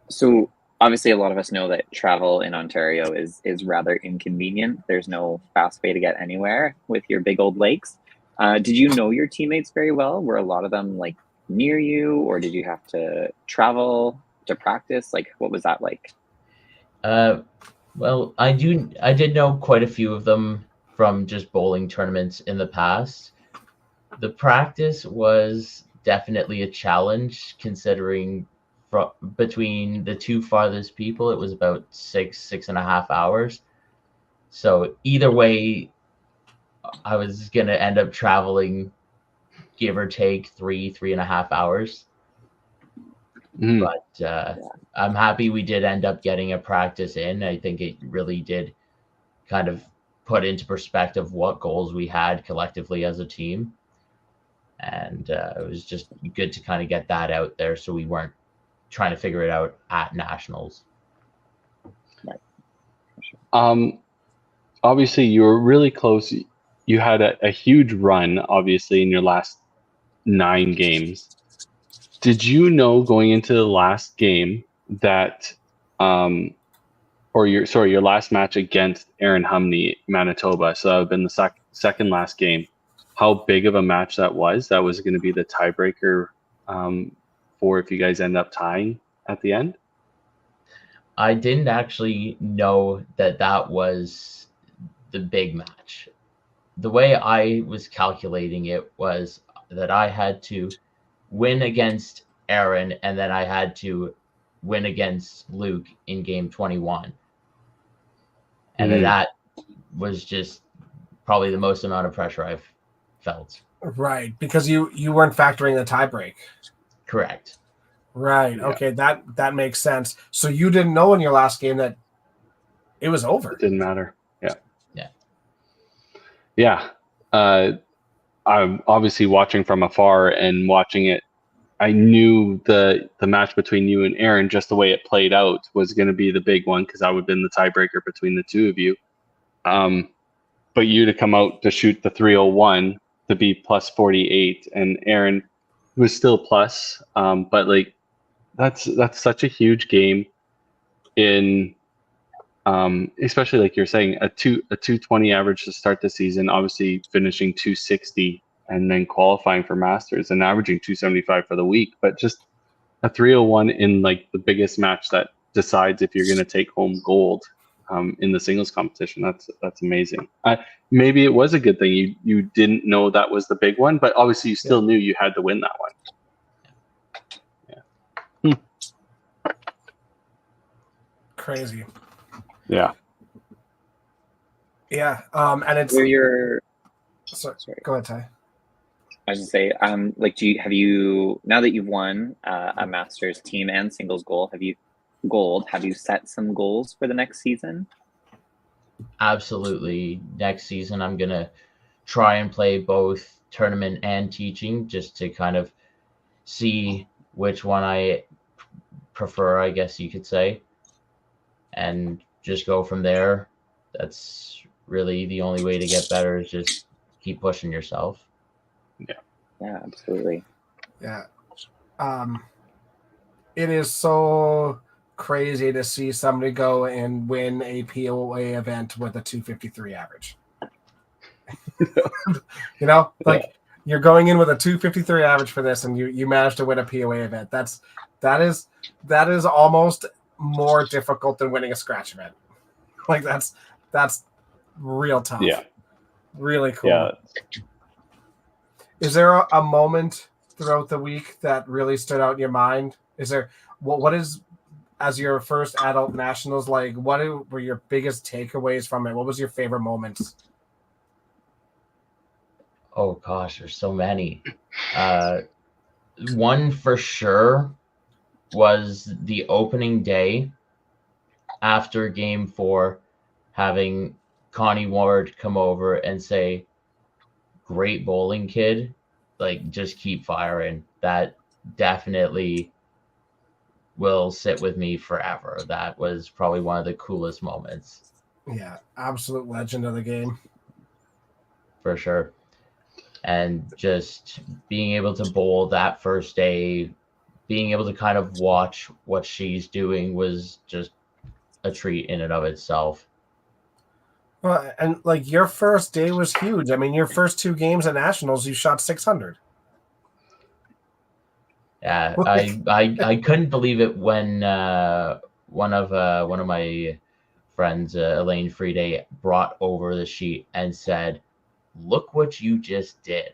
So obviously a lot of us know that travel in Ontario is rather inconvenient. There's no fast way to get anywhere with your big old lakes. Did you know your teammates very well? Were a lot of them like near you, or did you have to travel to practice? Like, what was that like? Well, I did know quite a few of them from just bowling tournaments in the past. The practice was definitely a challenge considering between the two farthest people, it was about 6.5 hours. So either way, I was going to end up traveling, give or take 3.5 hours. Mm. But I'm happy we did end up getting a practice in. I think it really did kind of put into perspective what goals we had collectively as a team. And it was just good to kind of get that out there so we weren't trying to figure it out at nationals. Obviously, you were really close. You had a huge run, obviously, in your last 9 games. Did you know going into the last game that, your last match against Aaron Humney, Manitoba, so that would have been the second last game, how big of a match that was? That was going to be the tiebreaker for if you guys end up tying at the end? I didn't actually know that was the big match. The way I was calculating it was that I had to win against Aaron, and then I had to win against Luke in game 21. And then that was just probably the most amount of pressure I've felt. Right, because you weren't factoring the tiebreak. Correct. Right. Yeah. Okay, that makes sense. So you didn't know in your last game that it was over. It didn't matter. Yeah. Yeah. Yeah. I'm obviously watching from afar and watching it. I knew the match between you and Aaron, just the way it played out, was going to be the big one because I would have been the tiebreaker between the two of you. But you to come out to shoot the 301 to be plus 48, and Aaron was still plus. But like that's such a huge game in. Especially like you're saying, a 220 average to start the season, obviously finishing 260 and then qualifying for Masters and averaging 275 for the week, but just a 301 in like the biggest match that decides if you're going to take home gold in the singles competition. That's amazing. Maybe it was a good thing you didn't know that was the big one, but obviously you still knew you had to win that one. Yeah. Crazy. Yeah. Yeah. And it's sorry. Go ahead, Ty. I was gonna say, have you now that you've won a Masters team and singles have you set some goals for the next season? Absolutely. Next season, I'm going to try and play both tournament and teaching just to kind of see which one I prefer, I guess you could say, and just go from there. That's really the only way to get better, is just keep pushing yourself. Yeah, absolutely. Yeah. It is so crazy to see somebody go and win a POA event with a 253 average. You're going in with a 253 average for this, and you managed to win a POA event. That is almost more difficult than winning a scratch event. Like that's real tough. Yeah. Really cool. Yeah. Is there a moment throughout the week that really stood out in your mind? Is there what is, as your first adult nationals, like what were your biggest takeaways from it? What was your favorite moments? Oh gosh, there's so many. One for sure was the opening day after game 4, having Connie Ward come over and say, "Great bowling, kid. Like, just keep firing." That definitely will sit with me forever. That was probably one of the coolest moments. Yeah, absolute legend of the game. For sure. And just being able to bowl that first day, being able to kind of watch what she's doing was just a treat in and of itself. Well, and like your first day was huge. I mean, your first 2 games at Nationals, you shot 600. Yeah, I couldn't believe it when one of my friends, Elaine Friede, brought over the sheet and said, "Look what you just did."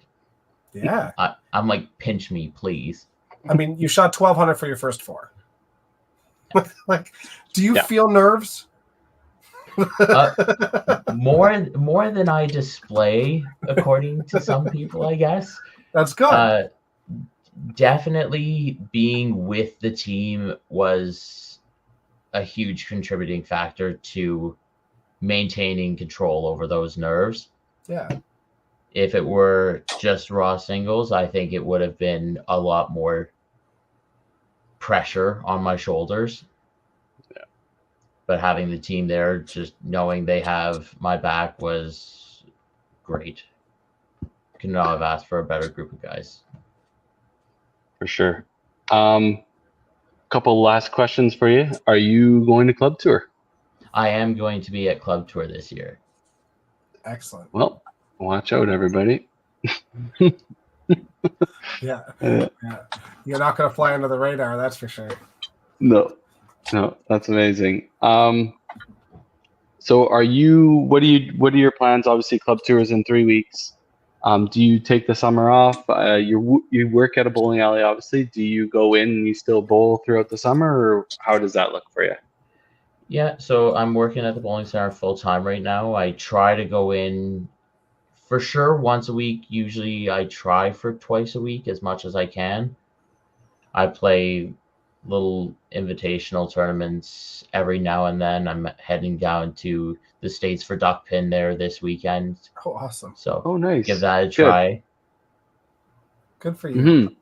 Yeah. I'm like, pinch me, please. I mean, you shot 1,200 for your first 4. Like, do you feel nerves? More than I display, according to some people, I guess. That's good. Definitely being with the team was a huge contributing factor to maintaining control over those nerves. Yeah. If it were just raw singles, I think it would have been a lot more pressure on my shoulders. Yeah. But having the team there, just knowing they have my back was great. Could not have asked for a better group of guys. For sure. Couple last questions for you. Are you going to club tour? I am going to be at club tour this year. Excellent. Well, watch out, everybody. Yeah. Yeah. You're not going to fly under the radar, that's for sure. No, that's amazing. So what are your plans? Obviously, club tour is in 3 weeks. Do you take the summer off? You work at a bowling alley, obviously. Do you go in and you still bowl throughout the summer, or how does that look for you? Yeah, so I'm working at the bowling center full time right now. I try to go in for sure once a week. Usually I try for twice a week as much as I can. I play little invitational tournaments every now and then. I'm heading down to the States for duck pin there this weekend. Oh, awesome. So nice. give that a try. Good for you. Mm-hmm.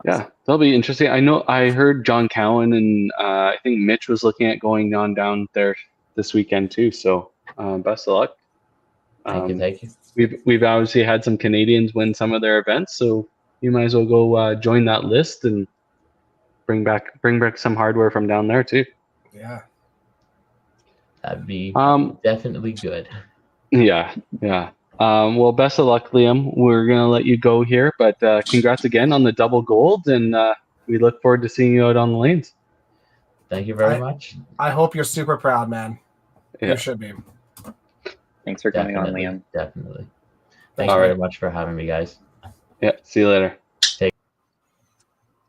Yeah, that'll be interesting. I heard John Cowan and I think Mitch was looking at going down there this weekend too. So best of luck. Thank you. We've obviously had some Canadians win some of their events, so you might as well go join that list and bring back some hardware from down there too. Yeah. That'd be definitely good. Yeah. Well, best of luck, Liam. We're going to let you go here, but congrats again on the double gold, and we look forward to seeing you out on the lanes. Thank you very much. I hope you're super proud, man. Yeah. You should be. Thanks for coming on, Liam. Definitely. Thanks very much for having me, guys. Yeah, see you later. Take.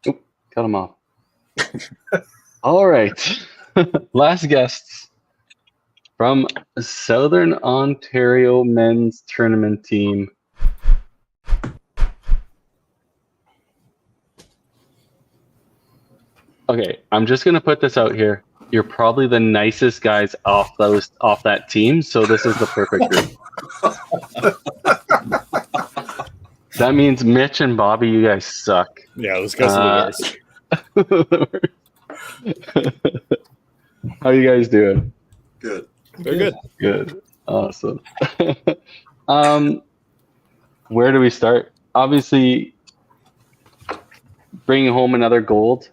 Oop, cut him off. All right. Last guests from Southern Ontario men's tournament team. Okay, I'm just gonna put this out here. You're probably the nicest guys off that team, so this is the perfect group. That means Mitch and Bobby, you guys suck. Yeah, those guys are the worst. How you guys doing? Good. Very good. Good. Awesome. Where do we start? Obviously, bringing home another gold.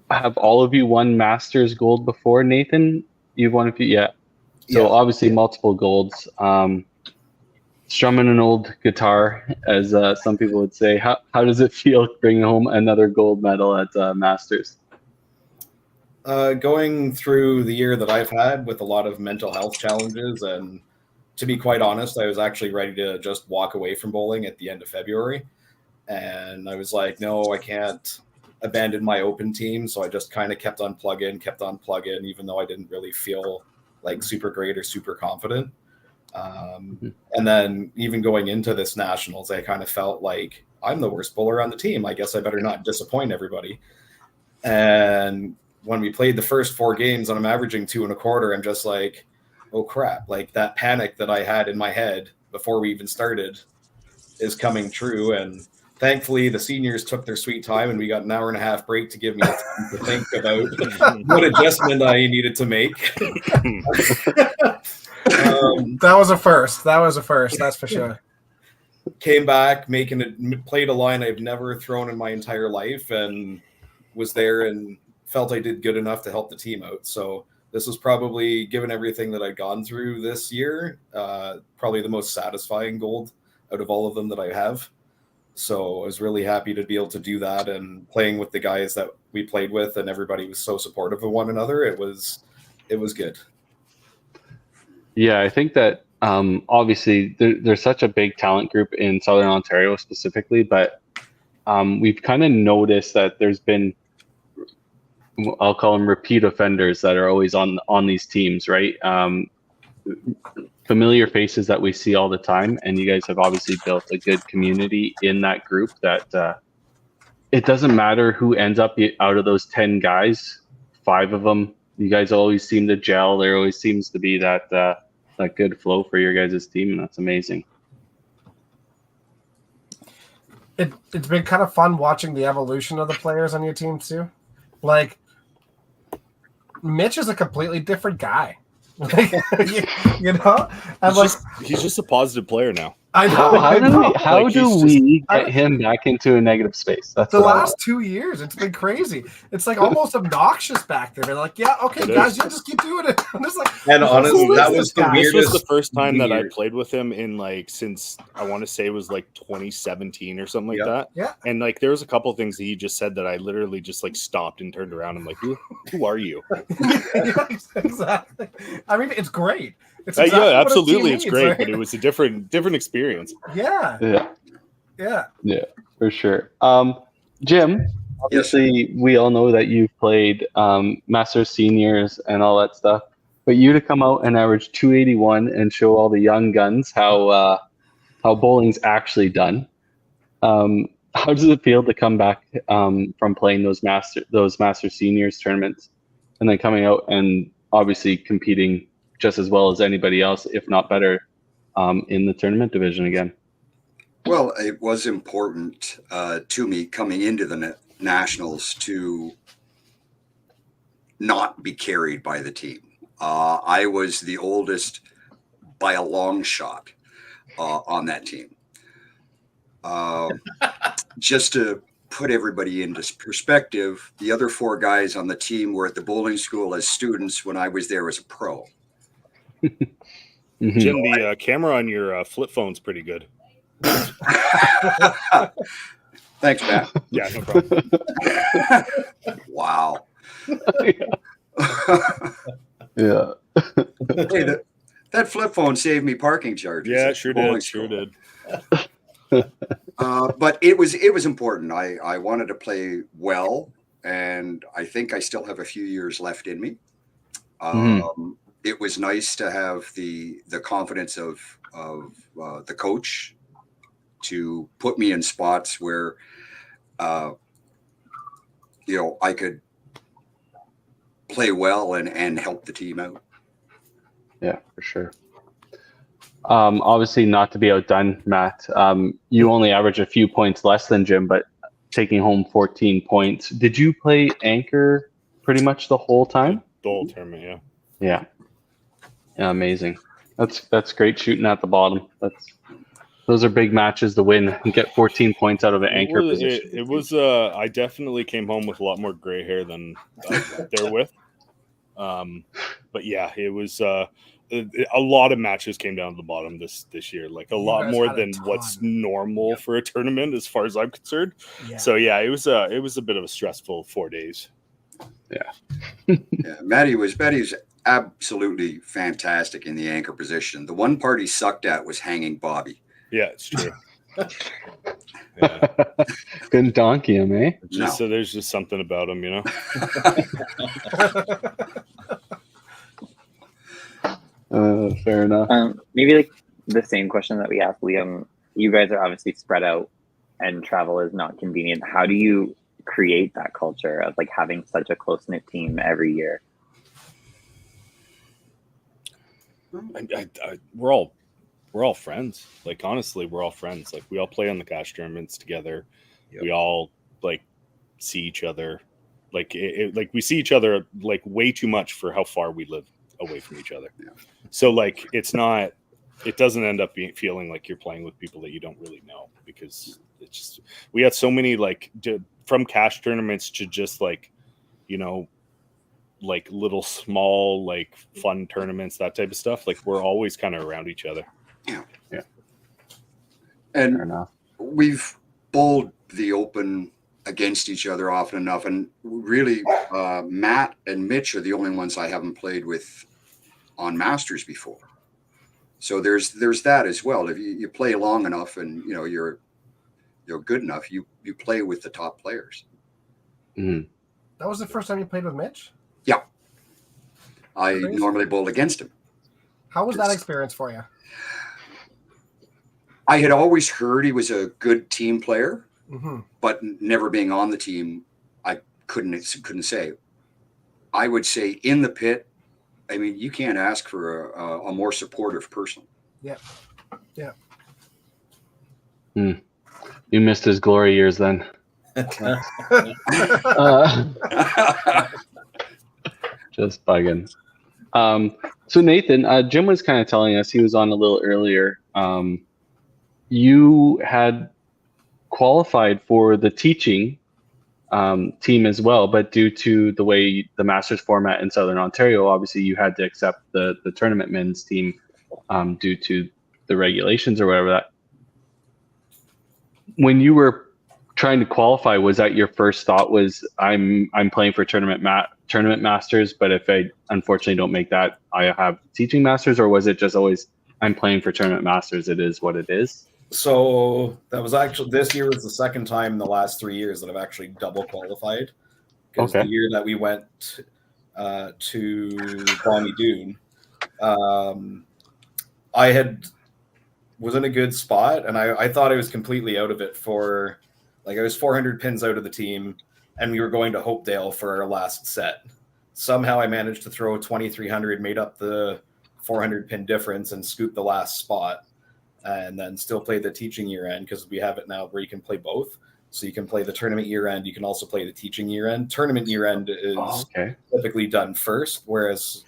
Have all of you won Masters gold before, Nathan? You've won a few? Yeah. So obviously multiple golds. Strumming an old guitar, as some people would say. How does it feel bringing home another gold medal at Masters? Going through the year that I've had with a lot of mental health challenges, and to be quite honest, I was actually ready to just walk away from bowling at the end of February. And I was like, no, I can't abandon my open team. So I just kind of kept on plugging, even though I didn't really feel like super great or super confident. And then even going into this nationals, I kind of felt like I'm the worst bowler on the team. I guess I better not disappoint everybody. And when we played the first 4 games and I'm averaging 2 1/4, I'm just like, oh crap. Like that panic that I had in my head before we even started is coming true. And thankfully the seniors took their sweet time and we got an hour and a half break to give me time to think about what adjustment I needed to make. That was a first. That's for sure. came back, played a line I've never thrown in my entire life, and was there and felt I did good enough to help the team out. So this was probably, given everything that I'd gone through this year, probably the most satisfying gold out of all of them that I have. So I was really happy to be able to do that, and playing with the guys that we played with, and everybody was so supportive of one another. It was good. Yeah, I think that obviously there's such a big talent group in Southern Ontario specifically, but we've kind of noticed that there's been, I'll call them repeat offenders that are always on these teams, right? Familiar faces that we see all the time, and you guys have obviously built a good community in that group that it doesn't matter who ends up out of those 10 guys, 5 of them, you guys always seem to gel. There always seems to be that good flow for your guys' team, and that's amazing. It's been kind of fun watching the evolution of the players on your team too. Like, Mitch is a completely different guy. you know, and he's just a positive player now. I know. How do we get him back into a negative space? That's the last 2 years. It's been crazy. It's like almost obnoxious back there. They're like, yeah, okay, guys, you just keep doing it. I'm just like, and honestly, that was the weirdest. This was the first time that I played with him in since I want to say it was 2017 or something like that. Yeah. And there was a couple of things that he just said that I literally just stopped and turned around. I'm like, who are you? Yeah, exactly. I mean, it's great. It's exactly absolutely, it's needs, great, right? but it was a different experience. Yeah, for sure. Jim, obviously, we all know that you've played Masters Seniors and all that stuff, but you to come out and average 281 and show all the young guns how bowling's actually done. How does it feel to come back from playing those Master Seniors tournaments and then coming out and obviously competing just as well as anybody else, if not better, in the tournament division again? Well, it was important to me coming into the Nationals to not be carried by the team. I was the oldest by a long shot on that team. Just to put everybody into perspective, the other 4 guys on the team were at the bowling school as students when I was there as a pro. Jim, the camera on your flip phone's pretty good. Thanks, Matt. Yeah, no problem. Wow. Yeah. Hey, that flip phone saved me parking charges. Yeah, sure did. But it was important. I wanted to play well, and I think I still have a few years left in me. It was nice to have the confidence of the coach to put me in spots where I could play well and help the team out. Yeah, for sure. Obviously, not to be outdone, Matt. You only average a few points less than Jim, but taking home 14 points. Did you play anchor pretty much the whole time? The whole tournament, yeah. Yeah, amazing. That's great shooting at the bottom. Those are big matches to win and get 14 points out of an anchor position. It was. I definitely came home with a lot more gray hair than there with. But yeah, it was. A lot of matches came down to the bottom this year, a lot more than what's normal for a tournament, as far as I'm concerned. Yeah. So yeah, it was a bit of a stressful 4 days. Yeah. Yeah, Matty's absolutely fantastic in the anchor position. The one part he sucked at was hanging Bobby. Yeah, it's true. Yeah. Couldn't donkey him, eh? So there's just something about him, Fair enough. Maybe the same question that we asked Liam. You guys are obviously spread out and travel is not convenient. How do you create that culture of having such a close-knit team every year? We're all friends. Honestly, we're all friends. We all play on the cash tournaments together. Yep. We all see each other. We see each other way too much for how far we live away from each other. Yeah. So it's not it doesn't end up feeling like you're playing with people that you don't really know, because it's just, we had so many like from cash tournaments to just like, you know, like little small like fun tournaments, that type of stuff. Like we're always kind of around each other. Yeah. And Fair enough. we've bowled the Open against each other often enough, and really Matt and Mitch are the only ones I haven't played with on Masters before. So there's that as well. If you play long enough and you know you're good enough, you play with the top players. Mhm. That was the first time you played with Mitch? Yeah. I Crazy. normally bowled against him. How was that experience for you? I had always heard he was a good team player, Mm-hmm. but never being on the team, I couldn't say. I would say in the pit, I mean, you can't ask for a more supportive person. Yeah. You missed his glory years then. Just bugging. So Nathan, Jim was kind of telling us, he was on a little earlier. You had qualified for the teaching team as well, but due to the way the Masters format in Southern Ontario, obviously you had to accept the tournament men's team due to the regulations or whatever. That when you were trying to qualify, was that your first thought was I'm playing for tournament masters, but if I unfortunately don't make that, I have teaching masters? Or was it just always I'm playing for tournament masters, it is what it is? So that was actually, this year was the second time in the last 3 years that I've actually double qualified. Because Okay. the year that we went to Bonnie Doon, I was in a good spot, and I thought I was completely out of it for, like, I was 400 pins out of the team, and we were going to Hopedale for our last set. Somehow I managed to throw 2,300, made up the 400 pin difference, and scoop the last spot. And then still play the teaching year end, because we have it now where you can play both. So you can play the tournament year end. You can also play the teaching year end. Tournament year end is typically done first, whereas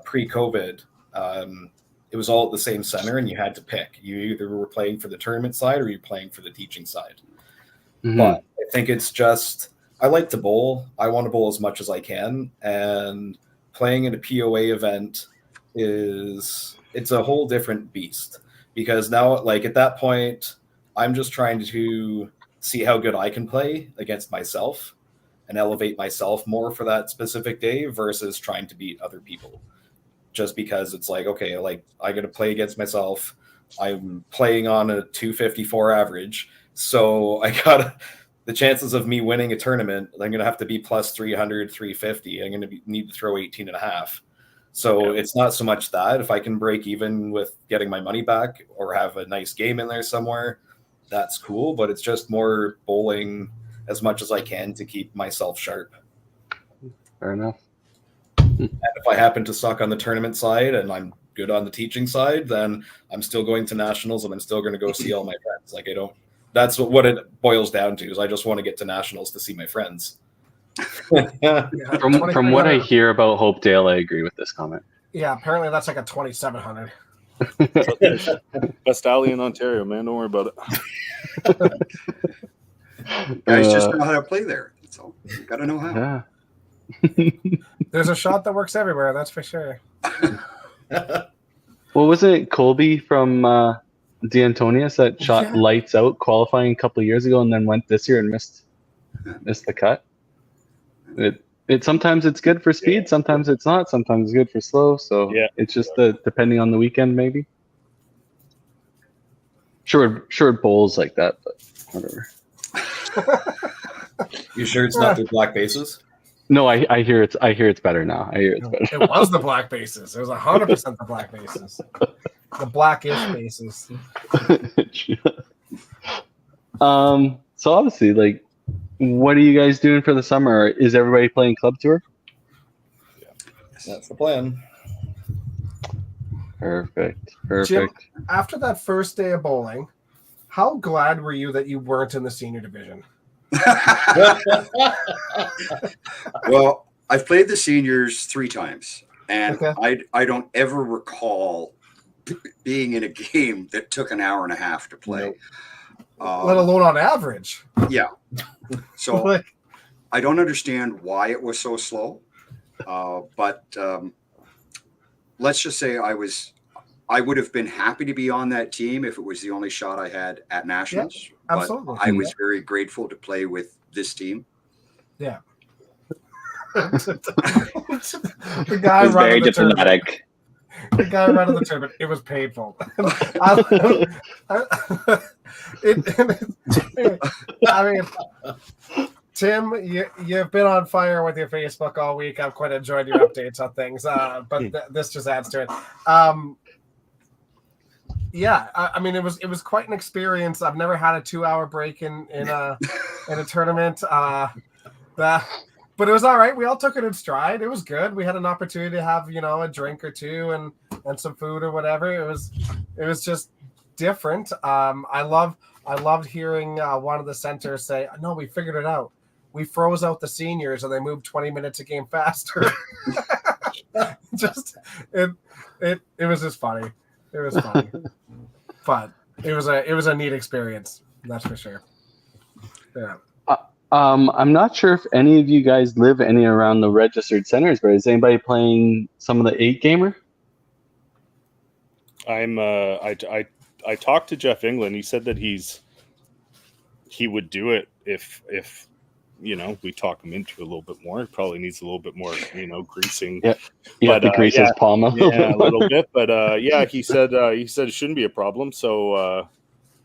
pre-COVID, it was all at the same center, and you had to pick. You either were playing for the tournament side or you're playing for the teaching side. Mm-hmm. But I think it's just, I like to bowl. I want to bowl as much as I can. And playing in a POA event it's a whole different beast. Because now, like, at that point, I'm just trying to see how good I can play against myself and elevate myself more for that specific day versus trying to beat other people. Just because it's like, okay, like, I got to play against myself. I'm playing on a 254 average. So I got the chances of me winning a tournament, I'm going to have to be plus 300, 350. I'm going to need to throw 18 and a half. So it's not so much that if I can break even with getting my money back or have a nice game in there somewhere, that's cool. But it's just more bowling as much as I can to keep myself sharp. Fair enough. And if I happen to suck on the tournament side and I'm good on the teaching side, then I'm still going to nationals and I'm still going to go see all my friends. Like, that's what it boils down to, is I just want to get to nationals to see my friends. From what I hear about Hopedale, I agree with this comment. Yeah, apparently that's like a 2,700. Best alley in Ontario, man. Don't worry about it. Guys just know how to play there. That's all. You got to know how. Yeah. There's a shot that works everywhere, that's for sure. Well, wasn't it Colby from D'Antonius that shot lights out qualifying a couple of years ago and then went this year and missed the cut? It sometimes it's good for speed, sometimes it's not, sometimes it's good for slow. So it's just depending on the weekend, maybe. Sure it bowls like that, but whatever. You sure it's not the black bases? No, I hear it's better now. I hear it's better. It was the black bases. It was 100% the black bases. The blackish bases. So obviously, like, what are you guys doing for the summer? Is everybody playing club tour? That's the plan. Perfect. Jim, after that first day of bowling, how glad were you that you weren't in the senior division? Well, I've played the seniors 3 times, and I don't ever recall being in a game that took an hour and a half to play. Let alone on average. Yeah. So Like, I don't understand why it was so slow. But let's just say I would have been happy to be on that team if it was the only shot I had at Nationals. absolutely. But I was very grateful to play with this team. Yeah. The guy It was very running the tournament. diplomatic. The guy running the tournament. It was painful. I mean, Tim, you've been on fire with your Facebook all week. I've quite enjoyed your updates on things, but this just adds to it. Yeah, I mean, it was quite an experience. I've never had a 2-hour break in a tournament. But it was all right. We all took it in stride. It was good. We had an opportunity to have, a drink or two and some food or whatever. It was just different. I loved hearing one of the centers say, "No, we figured it out. We froze out the seniors and they moved 20 minutes a game faster." It was just funny. It was funny, but it was a neat experience. That's for sure. Yeah. I'm not sure if any of you guys live any around the registered centers, but is anybody playing some of the 8-gamer? I talked to Jeff England. He said that he would do it if we talk him into a little bit more. He probably needs a little bit more greasing. Yeah, you have to grease his palm a little a bit. little bit. But he said it shouldn't be a problem. So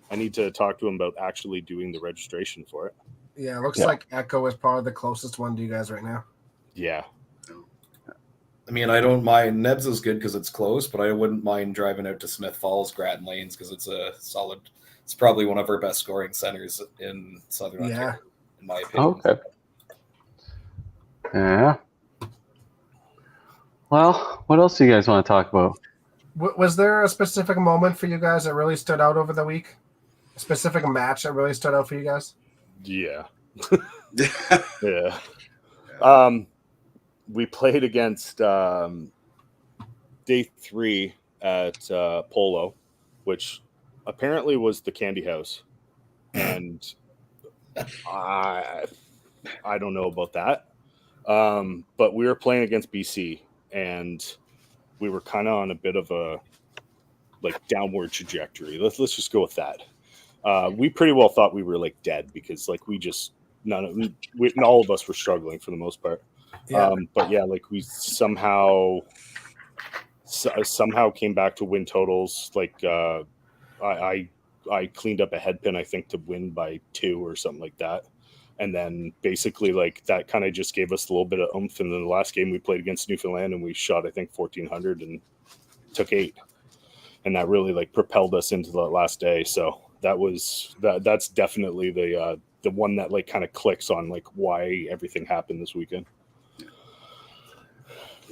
I need to talk to him about actually doing the registration for it. Yeah, it looks like Echo is probably the closest one to you guys right now. Yeah. I mean, I don't mind. Nebs is good because it's close, but I wouldn't mind driving out to Smith Falls, Grattan Lanes, because it's a solid. It's probably one of our best scoring centers in Southern Ontario, in my opinion. Okay. Yeah. Well, what else do you guys want to talk about? Was there a specific moment for you guys that really stood out over the week? A specific match that really stood out for you guys? Yeah. Yeah. We played against day 3 at Polo, which apparently was the Candy House, and I don't know about that. But we were playing against BC, and we were kind of on a bit of a downward trajectory. Let's just go with that. We pretty well thought we were dead because all of us were struggling for the most part. Yeah. But yeah, we somehow came back to win totals. I cleaned up a head pin, I think, to win by 2 or something like that. And then basically that kind of just gave us a little bit of oomph. And then the last game we played against Newfoundland and we shot, I think, 1,400 and took 8. And that really propelled us into the last day. So that's definitely the one that kind of clicks on why everything happened this weekend.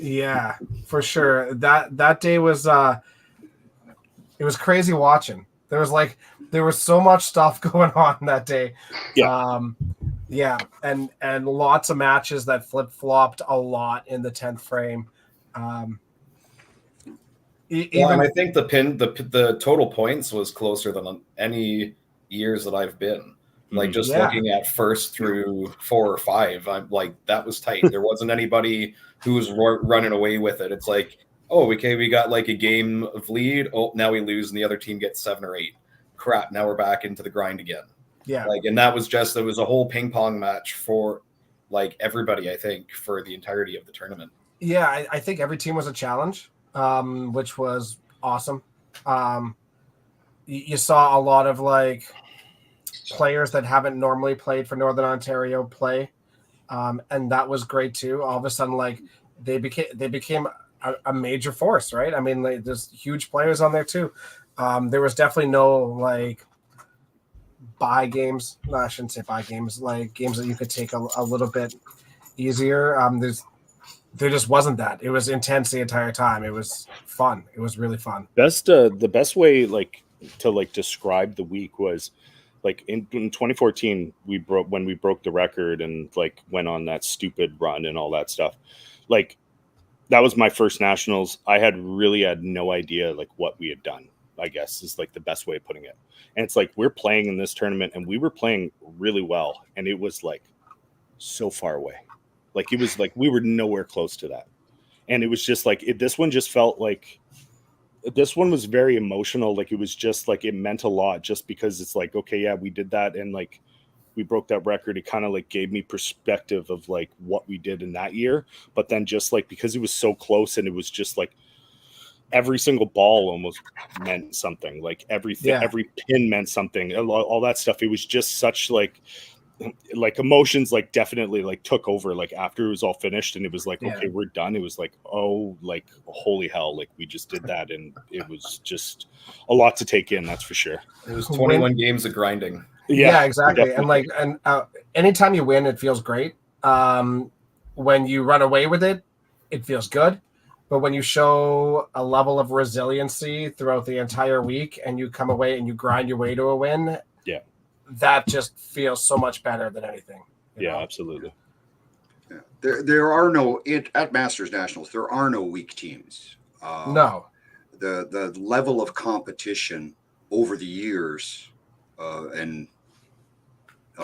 Yeah, for sure. That day was it was crazy watching. There was so much stuff going on that day. Yeah. And lots of matches that flip-flopped a lot in the 10th frame. And I think the total points was closer than any years that I've been. Looking at first through 4 or 5, I'm that was tight. There wasn't anybody who was running away with it. It's we got a game of lead. Oh, now we lose, and the other team gets 7 or 8. Crap! Now we're back into the grind again. Yeah. And that was it was a whole ping pong match for everybody. I think for the entirety of the tournament. Yeah, I think every team was a challenge, which was awesome. You saw a lot of players that haven't normally played for Northern Ontario play, and that was great too. All of a sudden, they became a major force, right? I mean, there's huge players on there too. There was definitely no buy games. No, I shouldn't say buy games. Games that you could take a little bit easier. There just wasn't that. It was intense the entire time. It was fun. It was really fun. The best way to describe the week was in 2014 when we broke the record and went on that stupid run and all that stuff. that was my first nationals. I had no idea like what we had done, I guess is like the best way of putting it. And it's like, we're playing in this tournament and we were playing really well. And it was like so far away. Like, it was like, we were nowhere close to that. And it was just like, this one just felt like, this one was very emotional. Like, it was just like, it meant a lot just because it's like, okay, yeah, we did that. And like, we broke that record. It kind of like gave me perspective of like what we did in that year. But then just like, because it was so close and it was just like every single ball almost meant something, like everything, every pin meant something, all that stuff. It was just such like emotions like definitely like took over like after it was all finished and it was like, okay, we're done. It was like, oh, like holy hell, like we just did that. And it was just a lot to take in, that's for sure. It was 21 games of grinding. Yeah, exactly. Definitely. And anytime you win, it feels great. When you run away with it, it feels good. But when you show a level of resiliency throughout the entire week and you come away and you grind your way to a win, that just feels so much better than anything. Yeah, absolutely. Yeah. There are no at Masters Nationals. There are no weak teams. No. The level of competition over the years, and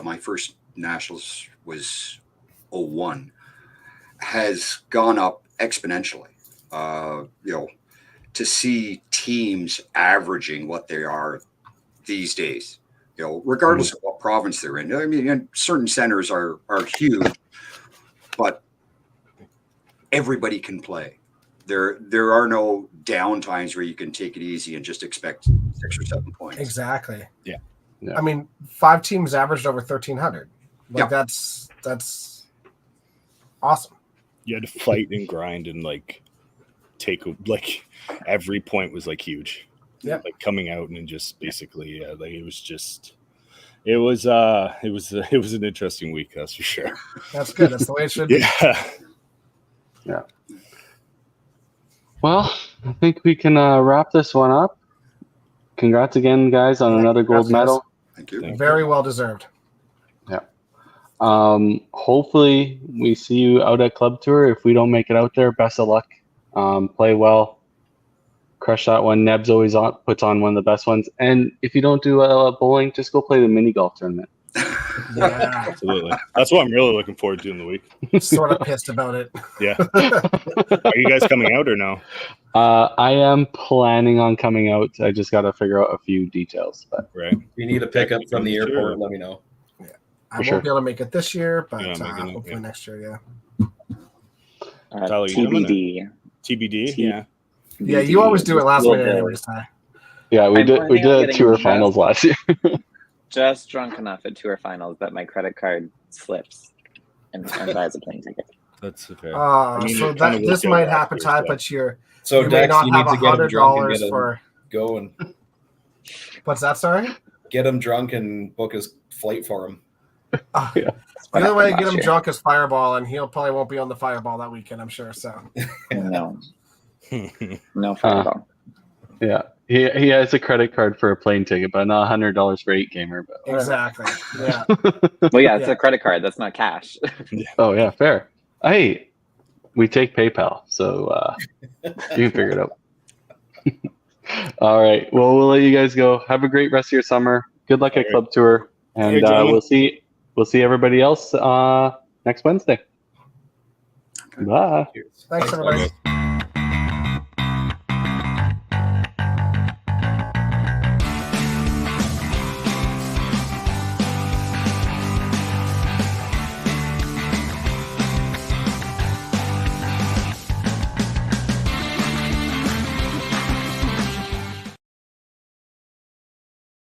my first Nationals was 01, has gone up exponentially. To see teams averaging what they are these days, regardless of what province they're in. I mean, and certain centers are huge, but everybody can play. There are no down times where you can take it easy and just expect 6 or 7 points. Exactly. Yeah. I mean, 5 teams averaged over 1,300. Like that's awesome. You had to fight and grind and like take like every point was like huge. Yeah, like coming out and just basically like it was an interesting week, that's for sure. That's good. That's the way it should be. Yeah. Well, I think we can wrap this one up. Congrats again, guys, on another gold medal. Thank you. Very well deserved. Yeah. Hopefully we see you out at Club Tour. If we don't make it out there, best of luck. Play well. Crush that one. Neb's always puts on one of the best ones. And if you don't do bowling, just go play the mini golf tournament. Yeah, absolutely. That's what I'm really looking forward to in the week. Sort of pissed about it. Yeah. Are you guys coming out or no? I am planning on coming out. I just got to figure out a few details. But right. If you need a pickup from the airport, let me know. Yeah. I won't be able to make it this year, but hopefully next year, TBD. TBD, yeah. Yeah, you always do it last minute anyways, Ty. Yeah, we did tour finals last year. Just drunk enough at tour finals that my credit card slips and buys a plane ticket. That's fair. So this might happen, Ty, but you Dex, may not you have need to get him drunk and $100 for. Go and What's that? Sorry. Get him drunk and book his flight for him. The other way to get him drunk is Fireball, and he'll probably won't be on the Fireball that weekend, I'm sure. So no Fireball. Yeah, he has a credit card for a plane ticket, but not $100 for 8 gamer. But exactly. Yeah. Well, yeah, it's a credit card. That's not cash. Oh yeah, fair. Hey, we take PayPal, so you can figure it out. All right. Well, we'll let you guys go. Have a great rest of your summer. Good luck at Club Tour, and we'll see everybody else next Wednesday. Bye. Thanks, everybody.